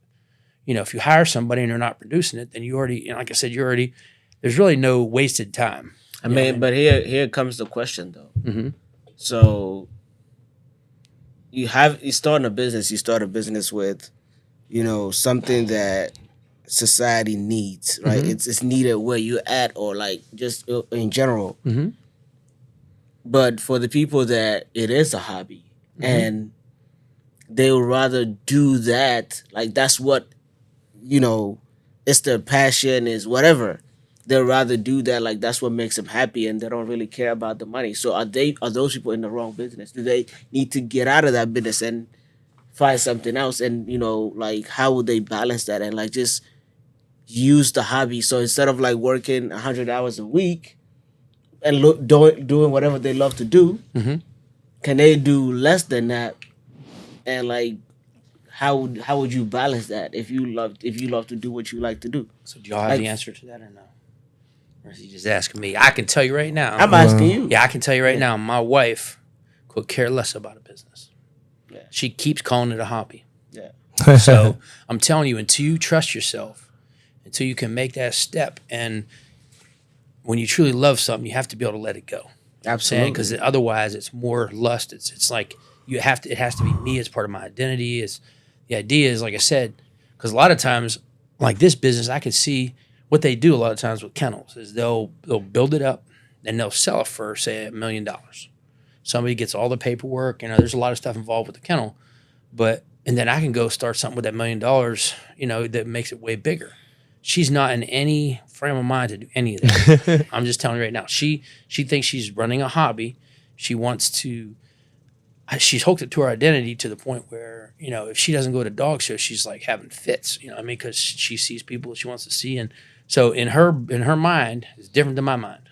A: If you hire somebody and they're not producing it, then you already, like I said, there's really no wasted time.
B: I mean, but here comes the question though.
A: Mm-hmm.
B: So you start a business with, something that society needs, right?
A: Mhm.
B: It's needed where you're at or like just in general.
A: Mm-hmm.
B: But for the people that it is a hobby
A: Mhm.
B: and they would rather do that, like that's what, it's their passion, is whatever. They'd rather do that, like that's what makes them happy and they don't really care about the money. So are those people in the wrong business? Do they need to get out of that business and find something else? And, like how would they balance that and like just use the hobby? So instead of like working 100 hours a week and doing whatever they love to do,
A: Mhm.
B: can they do less than that and like how would you balance that if you love to do what you like to do?
A: So do y'all have
B: Like-
A: the answer to that or no? Or is he just asking me? I can tell you right now.
B: I'm asking you.
A: Yeah, I can tell you right
B: Yeah.
A: now. My wife could care less about a business.
B: Yeah.
A: She keeps calling it a hobby.
B: Yeah.
A: So I'm telling you, until you trust yourself, until you can make that step, and when you truly love something, you have to be able to let it go.
B: Absolutely.
A: Because otherwise, it's more lust. It's like you have to. It has to be me. It's part of my identity. It's the idea is like I said, because a lot of times, like this business, I can see what they do a lot of times with kennels is they'll build it up and they'll sell it for say $1 million. Somebody gets all the paperwork. There's a lot of stuff involved with the kennel, and then I can go start something with that $1 million. That makes it way bigger. She's not in any frame of mind to do any of that. I'm just telling you right now. She thinks she's running a hobby. She wants to. She's hooked it to her identity to the point where if she doesn't go to dog shows, she's like having fits. Because she sees people she wants to see, and so in her mind, it's different than my mind.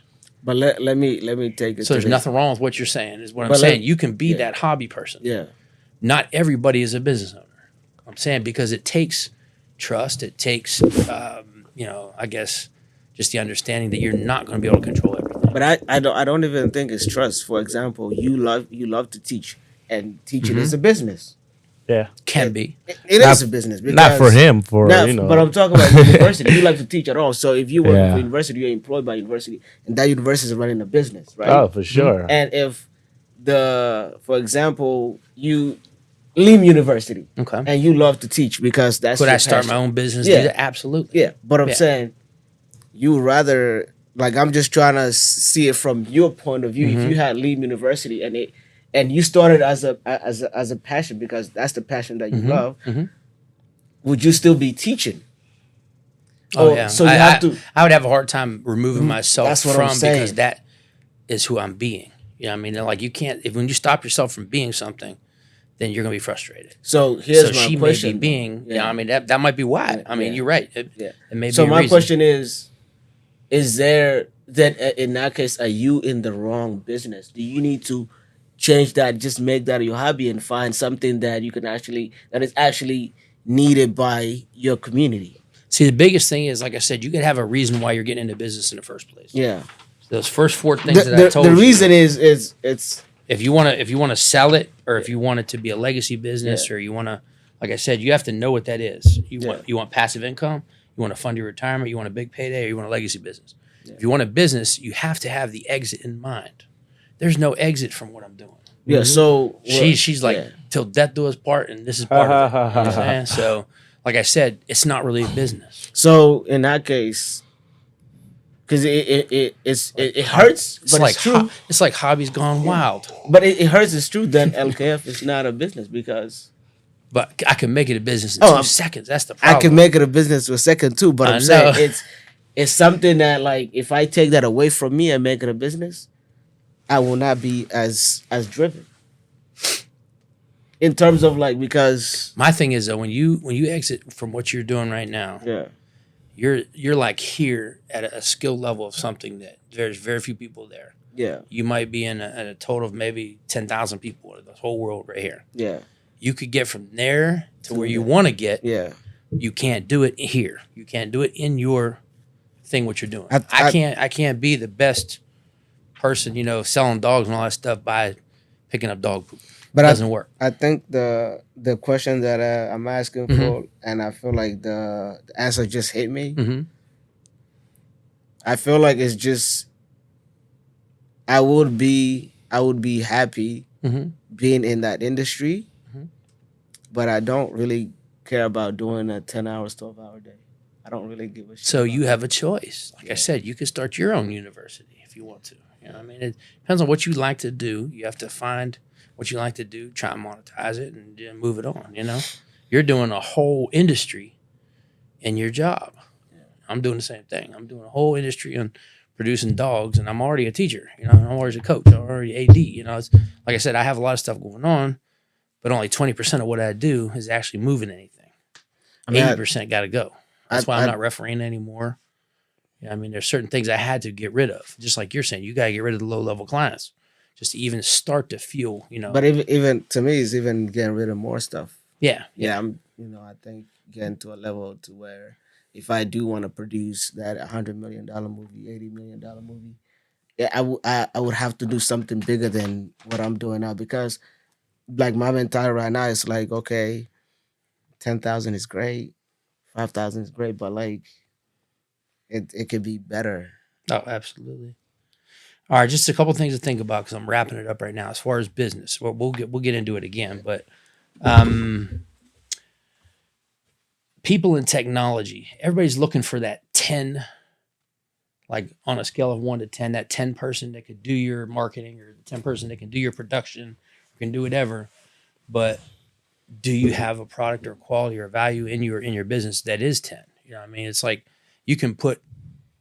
B: But let me take it.
A: So
B: to
A: there's
B: this.
A: nothing wrong with what you're saying. Is what I'm
B: But
A: saying. You can be
B: yeah.
A: that hobby person.
B: Yeah.
A: Not everybody is a business owner. I'm saying because it takes trust. It takes, I guess, just the understanding that you're not going to be able to control everything.
B: But I don't even think it's trust. For example, you love to teach, and teaching
A: Mm-hmm.
B: is a business.
D: Yeah.
A: Can be.
B: It
D: Not-
B: is a business.
D: Not for
B: because-
D: him,
B: But I'm talking about university. You like to teach at all. So if you work
D: Yeah.
B: for university, you're employed by university, and that university is running a business, right?
D: Oh, for sure.
B: And if for example, you leave university
A: Okay.
B: and you love to teach because that's
A: Could
B: your
A: I start
B: passion.
A: my own business?
B: Yeah.
A: Do that? Absolutely.
B: Yeah, but I'm
A: Yeah.
B: saying you rather I'm just trying to see it from your point of view.
A: Mm-hmm.
B: If you had leave university and you started as a passion because that's the passion that you
A: Mm-hmm.
B: love, would you still be teaching?
A: Oh
B: Or-
A: yeah.
B: So you
A: I,
B: have
A: I-
B: to. Mm-hmm.
A: I would have a hard time removing myself
B: That's what I'm
A: from
B: saying.
A: because that is who I'm being. Like you can't. When you stop yourself from being something, then you're gonna be frustrated.
B: So here's
A: So
B: my
A: she
B: question.
A: may be being.
B: Yeah.
A: That might be why. I mean,
B: Yeah.
A: you're right. It
B: Yeah.
A: may
B: So
A: be a
B: my
A: reason.
B: question is there then in that case are you in the wrong business? Do you need to change that, just make that your hobby and find something that you can that is actually needed by your community?
A: See, the biggest thing is, like I said, you could have a reason why you're getting into business in the first place.
B: Yeah.
A: Those first 4 things that I
B: The,
A: told
B: the
A: you.
B: reason is it's
A: if you want to sell it, or if you want it to be a legacy business,
B: Yeah.
A: or you want to, like I said, you have to know what that is. You
B: Yeah.
A: want passive income, you want to fund your retirement, you want a big payday, or you want a legacy business. If you want a business, you have to have the exit in mind. There's no exit from what I'm doing.
B: yeah. So
A: She's like
B: yeah.
A: till death do us part, and this is part of it. You know what I'm saying? So, like I said, it's not really a business.
B: So in that case, because it hurts,
A: It's
B: but
A: like
B: it's true.
A: it's like hobbies gone wild.
B: But it hurts. It's true. Then LKF is not a business because
A: But I can make it a business in
B: Oh,
A: 2
B: I'm-
A: seconds. That's the
B: I
A: problem.
B: can make it a business for a second too. But
A: I
B: I'm saying
A: know.
B: it's something that if I take that away from me and make it a business, I will not be as driven. In terms of because
A: My thing is though, when you exit from what you're doing right now,
B: yeah
A: you're like here at a skill level of something that there's very few people there.
B: yeah
A: You might be in a total of maybe 10,000 people in the whole world right here.
B: yeah
A: You could get from there to where you
B: there.
A: want to get.
B: yeah.
A: You can't do it here. You can't do it in your thing. What you're doing.
B: I-
A: I can't be the best person, selling dogs and all that stuff by picking up dog poop.
B: But
A: It doesn't work.
B: I think the question that I'm asking
A: Mm-hmm.
B: for, and I feel like the answer just hit me.
A: Hmm.
B: I feel like it's just I would be happy
A: Hmm.
B: being in that industry,
A: Mhm.
B: but I don't really care about doing a 10 hours, 12-hour day. I don't really give a shit.
A: So
B: about
A: you
B: it.
A: have a choice. Like I said, you could start your own university if you want to. It depends on what you like to do. You have to find what you like to do, try and monetize it, and move it on. You're doing a whole industry in your job. I'm doing the same thing. I'm doing a whole industry on producing dogs, and I'm already a teacher. I'm already a coach. I'm already AD. It's like I said, I have a lot of stuff going on, but only 20% of what I do is actually moving anything.
B: I mean,
A: 80% got to go. That's why I'm
B: I-
A: not refereeing anymore. There's certain things I had to get rid of. Just like you're saying, you got to get rid of the low level clients just to even start to feel,
B: But even to me, it's even getting rid of more stuff.
A: Yeah.
B: Yeah, I think getting to a level to where if I do want to produce that $100 million movie, $80 million movie, yeah, I would have to do something bigger than what I'm doing now because like my mentality right now is like, okay, 10,000 is great, 5,000 is great, but like it could be better.
A: Oh, absolutely. All right, just a couple things to think about because I'm wrapping it up right now. As far as business, we'll get into it again, but people in technology, everybody's looking for that 10, like on a scale of 1 to 10, that 10 person that could do your marketing or the 10 person that can do your production, can do whatever. But do you have a product or quality or value in your business that is 10? You know what I mean? It's like you can put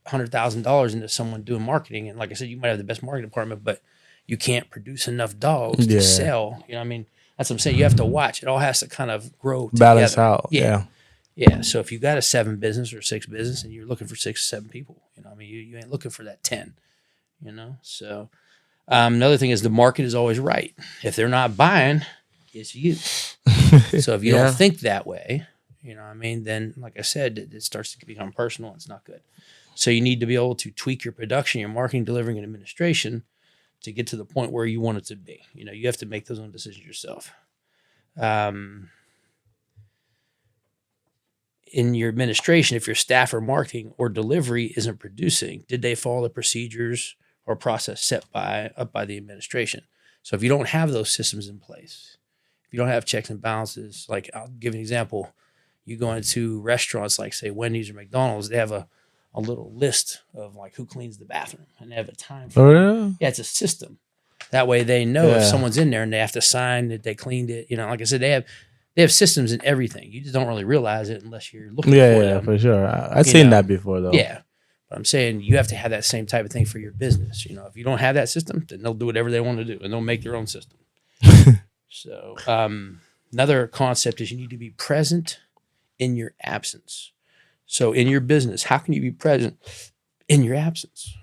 A: $100,000 into someone doing marketing, and like I said, you might have the best marketing department, but you can't produce enough dogs to sell. You know what I mean? That's what I'm saying. You have to watch. It all has to kind of grow together.
D: Balance out. Yeah.
A: Yeah. So if you got a 7 business or 6 business and you're looking for 6 or 7 people, you know, what I mean, you ain't looking for that 10, you know? So another thing is the market is always right. If they're not buying, it's you. So if you don't think that way, you know what I mean, then like I said, it starts to become personal. It's not good. So you need to be able to tweak your production, your marketing, delivering, and administration to get to the point where you want it to be. You know, you have to make those own decisions yourself. In your administration, if your staff or marketing or delivery isn't producing, did they follow the procedures or process set up by the administration? So if you don't have those systems in place, if you don't have checks and balances, like I'll give an example. You go into restaurants like say Wendy's or McDonald's, they have a little list of like who cleans the bathroom and they have a time for Yeah, it's a system. That way they know if someone's in there and they have to sign that they cleaned it. You know, like I said, they have systems in everything. You just don't really realize it unless you're looking for them.
D: Yeah, for sure. I've seen that before though.
A: Yeah. But I'm saying you have to have that same type of thing for your business. You know, if you don't have that system, then they'll do whatever they want to do and they'll make their own system. So another concept is you need to be present in your absence. So in your business, how can you be present in your absence?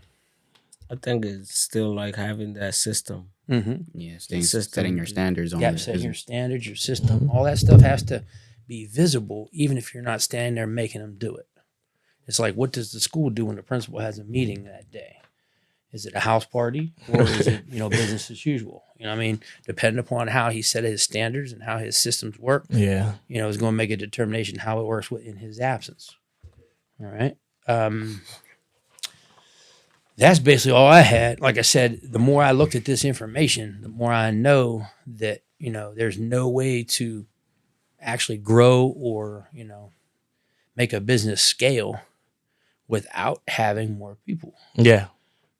B: I think it's still like having that system.
A: Mm-hmm.
C: Yeah, setting your standards on
A: Yeah, setting your standards, your system, all that stuff has to be visible, even if you're not standing there making them do it. It's like, what does the school do when the principal has a meeting that day? Is it a house party or is it, business as usual? You know what I mean? Depending upon how he set his standards and how his systems work, is going to make a determination how it works in his absence. All right. That's basically all I had. Like I said, the more I looked at this information, the more I know that, there's no way to actually grow or, make a business scale without having more people.
D: Yeah.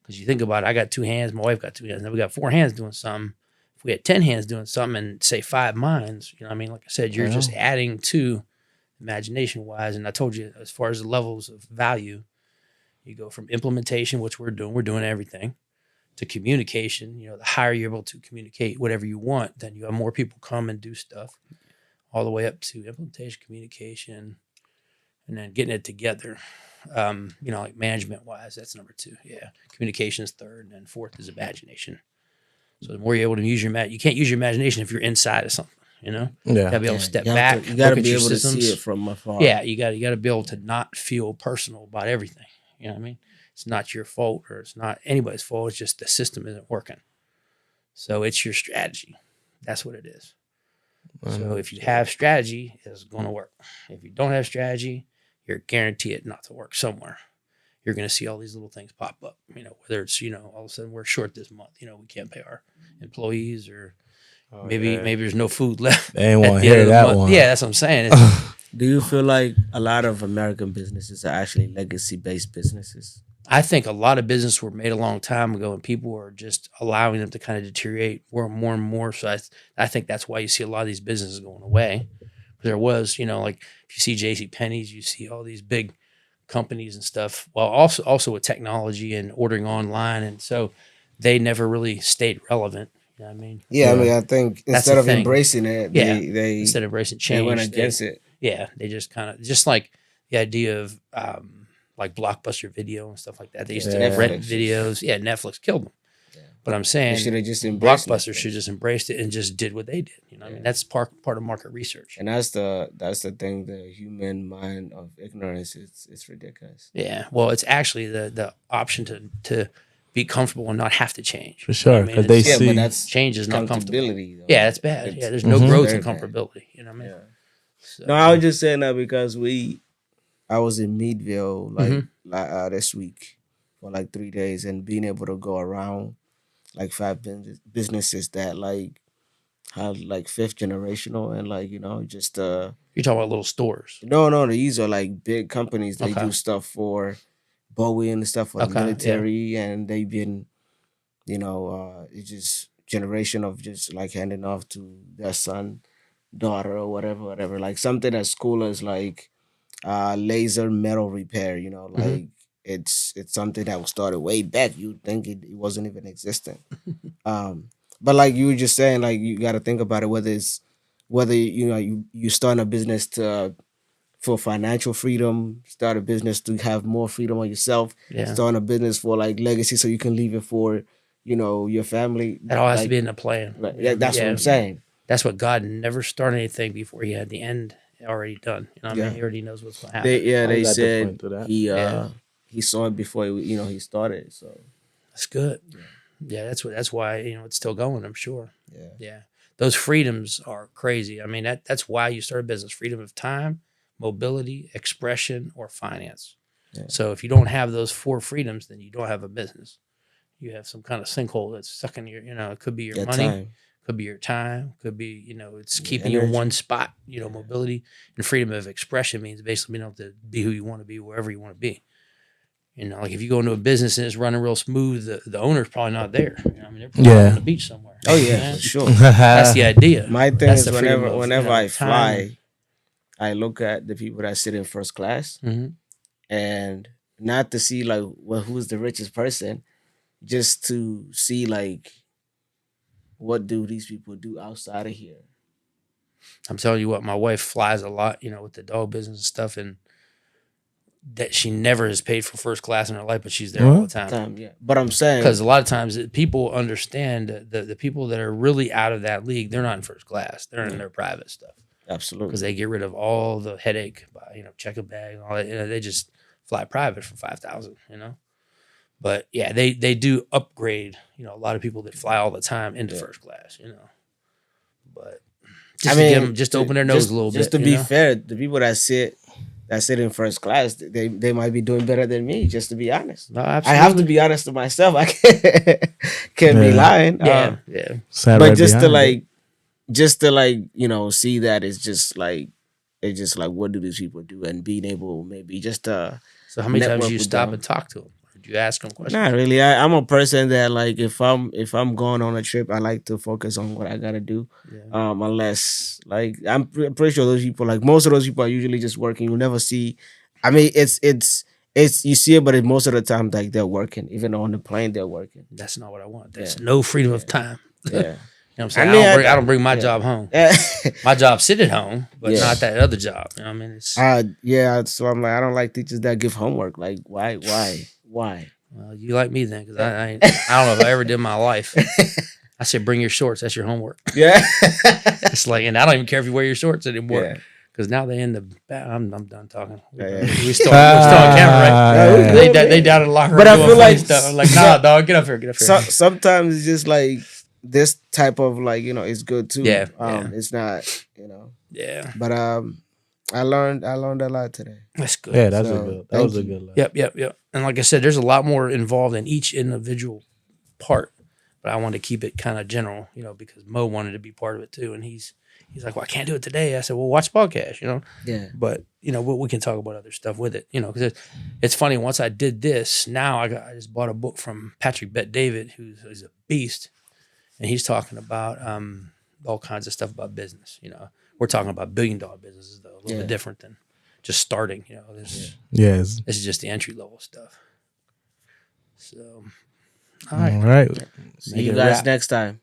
A: Because you think about it, I got 2 hands, my wife got 2 hands, now we got 4 hands doing something. If we had 10 hands doing something and say 5 minds, like I said, you're just adding to imagination wise. And I told you, as far as the levels of value, you go from implementation, which we're doing everything, to communication. The higher you're able to communicate whatever you want, then you have more people come and do stuff, all the way up to implementation, communication, and then getting it together. Like management wise, that's number 2. Yeah. Communication is 3rd, and then 4th is imagination. So the more you're able to use you can't use your imagination if you're inside of something, Yeah. You gotta be able to step back.
B: You gotta be able to see it from afar.
A: Yeah. You gotta be able to not feel personal about everything. You know what I mean? It's not your fault or it's not anybody's fault. It's just the system isn't working. So it's your strategy. That's what it is. So if you have strategy, it's going to work. If you don't have strategy, you're guaranteed it not to work somewhere. You're going to see all these little things pop up, whether it's, all of a sudden we're short this month, we can't pay our employees or maybe there's no food left.
D: They ain't want to hear that one.
A: Yeah, that's what I'm saying.
B: Do you feel like a lot of American businesses are actually legacy-based businesses?
A: I think a lot of business were made a long time ago and people are just allowing them to kind of deteriorate more and more. So I think that's why you see a lot of these businesses going away. There was, like if you see JCPenney's, you see all these big companies and stuff. Well, also with technology and ordering online. And so they never really stayed relevant. You know what I mean?
B: Yeah, I think instead of embracing it, they
A: instead of embracing change,
B: they went against it.
A: Yeah, they just kind of, just like the idea of like Blockbuster Video and stuff like that. They used to rent videos. Yeah, Netflix killed them. But I'm
B: They
A: saying
B: should have just embraced
A: Blockbuster
B: it.
A: should have just embraced it and just did what they did. You know, what I mean, that's part of market research.
B: And that's the thing. The human mind of ignorance is it's ridiculous.
A: Yeah. Well, it's actually the option to be comfortable and not have to change.
D: For sure,
A: You know what I mean?
D: 'cause they
A: It's-
B: Yeah,
D: see-
B: but that's
A: change is not comfortable.
B: comfortability. Though.
A: Yeah, that's bad.
B: It's-
A: Yeah, there's no
D: Mhm.
A: growth
B: very
A: in
B: bad.
A: comfortability. You know what I mean?
B: Yeah.
A: So,
B: No, I was just saying that because I was in Meadville
A: Mhm.
B: this week for like 3 days, and being able to go around like 5 businesses that like have like fifth generational and like just
A: you're talking about little stores.
B: no, these are like big companies. They
A: Okay.
B: do stuff for Boeing and stuff for the
A: Okay, yeah.
B: military, and they've been it's just generation of just like handing off to their son, daughter, or whatever, like something as cool as like laser metal repair, like it's something that was started way back. You'd think it wasn't even existent. But like you were just saying, like you got to think about it, whether you start a business for financial freedom, start a business to have more freedom on yourself,
A: Yeah.
B: start a business for like legacy so you can leave it for your family.
A: That all has to
B: Like,
A: be in the plan.
B: right, yeah, that's what
A: Yeah.
B: I'm saying.
A: That's what God never started anything before he had the end already done. You know what I mean?
B: Yeah.
A: He already knows what's going to happen.
D: I
B: They
D: got the
B: said
D: point to that.
A: Yeah.
B: he saw it before he started. So
A: That's good. Yeah, that's why it's still going. I'm sure.
B: yeah.
A: Yeah, those freedoms are crazy. I mean that's why you start a business: freedom of time, mobility, expression, or finance.
B: Yeah.
A: So if you don't have those 4 freedoms, then you don't have a business. You have some kind of sinkhole that's sucking your. It could be your
B: Your
A: money,
B: time.
A: could be your time, could be it's
B: Your
A: keeping you in
B: energy.
A: one spot. Mobility and freedom of expression means basically being able to be who you want to be wherever you want to be. Like if you go into a business and it's running real smooth, the owner's probably not there. I mean, they're probably
D: Yeah.
A: on the beach somewhere.
B: Oh
A: You know
B: yeah,
A: what I
B: for
A: mean?
B: sure.
A: That's the idea.
B: My thing
A: That's
B: is
A: the freedom
B: whenever
A: of,
B: I
A: time.
B: fly, I look at the people that sit in first class,
A: Mhm.
B: and not to see like who's the richest person, just to see like what do these people do outside of here.
A: I'm telling you what, my wife flies a lot, with the dog business and stuff, and that she never has paid for first class in her life, but she's there all the time.
B: Yeah, but I'm saying
A: Because a lot of times people understand that the people that are really out of that league, they're not in first class. They're in their private stuff
B: absolutely.
A: because they get rid of all the headache by, check a bag and all that. They just fly private for $5,000, But yeah, they do upgrade, a lot of people that fly all the time into first class, But just to give them, just to open their nose a little bit.
B: Just to
A: you
B: be
A: know?
B: fair, the people that sit in first class, they might be doing better than me. Just to be honest,
A: No,
B: I
A: absolutely.
B: have to be honest to myself. I can't be
D: Yeah.
B: lying.
A: Yeah, yeah.
D: Sat
B: But
D: right
B: just to
D: behind
B: see that it's just like what do these people do, and being able maybe just
A: So how many times
B: network
A: do you
B: with
A: stop
B: them.
A: and talk to them? Or do you ask them questions?
B: not really. I'm a person that like if I'm going on a trip, I like to focus on what I gotta do.
A: Yeah.
B: Unless like I'm pretty sure those people, like most of those people, are usually just working. You never see. I mean, it's you see it, but most of the time like they're working. Even on the plane, they're working.
A: That's not what I want. That's
B: Yeah.
A: no freedom of time.
B: Yeah.
A: You know what I'm saying?
B: I mean,
A: I don't bring my
B: yeah.
A: job home.
B: Yeah.
A: My job sit at home, but
B: Yeah.
A: not that other job. You know what I mean? It's
B: Yeah. So I'm like, I don't like teachers that give homework. Like, why?
A: well, you like me then, because I don't know if I ever did in my life. I said, bring your shorts. That's your homework.
B: Yeah.
A: It's like, and I don't even care if you wear your shorts anymore.
B: Yeah.
A: Because now they in the back. I'm done talking.
B: Yeah.
A: We're still on camera, right?
B: Yeah.
A: They down in the locker room.
B: But I
A: doing
B: feel
A: funny
B: like
A: stuff. I'm like, nah, dog, get up here, get up here.
B: Sometimes it's just like this type of like it's good too.
A: Yeah, yeah.
B: It's not
A: Yeah,
B: But I learned a lot today.
A: that's good.
D: Yeah, that's
B: So,
D: a good. That
B: thank
D: was a
B: you.
D: good. Lesson.
A: Yep. And like I said, there's a lot more involved in each individual part, but I wanted to keep it kind of general, because Mo wanted to be part of it too, and he's like, well, I can't do it today. I said, well, watch the podcast,
B: Yeah.
A: But we can talk about other stuff with it, because it's funny. Once I did this, now I just bought a book from Patrick Bet-David, who's a beast, and he's talking about all kinds of stuff about business. We're talking about $1 billion businesses though, a little bit different than just starting.
D: Yes.
A: This is just the entry level stuff. So, all
D: All
A: right.
D: right.
B: See
A: Make
B: you
A: it a
B: guys
A: wrap.
B: next time.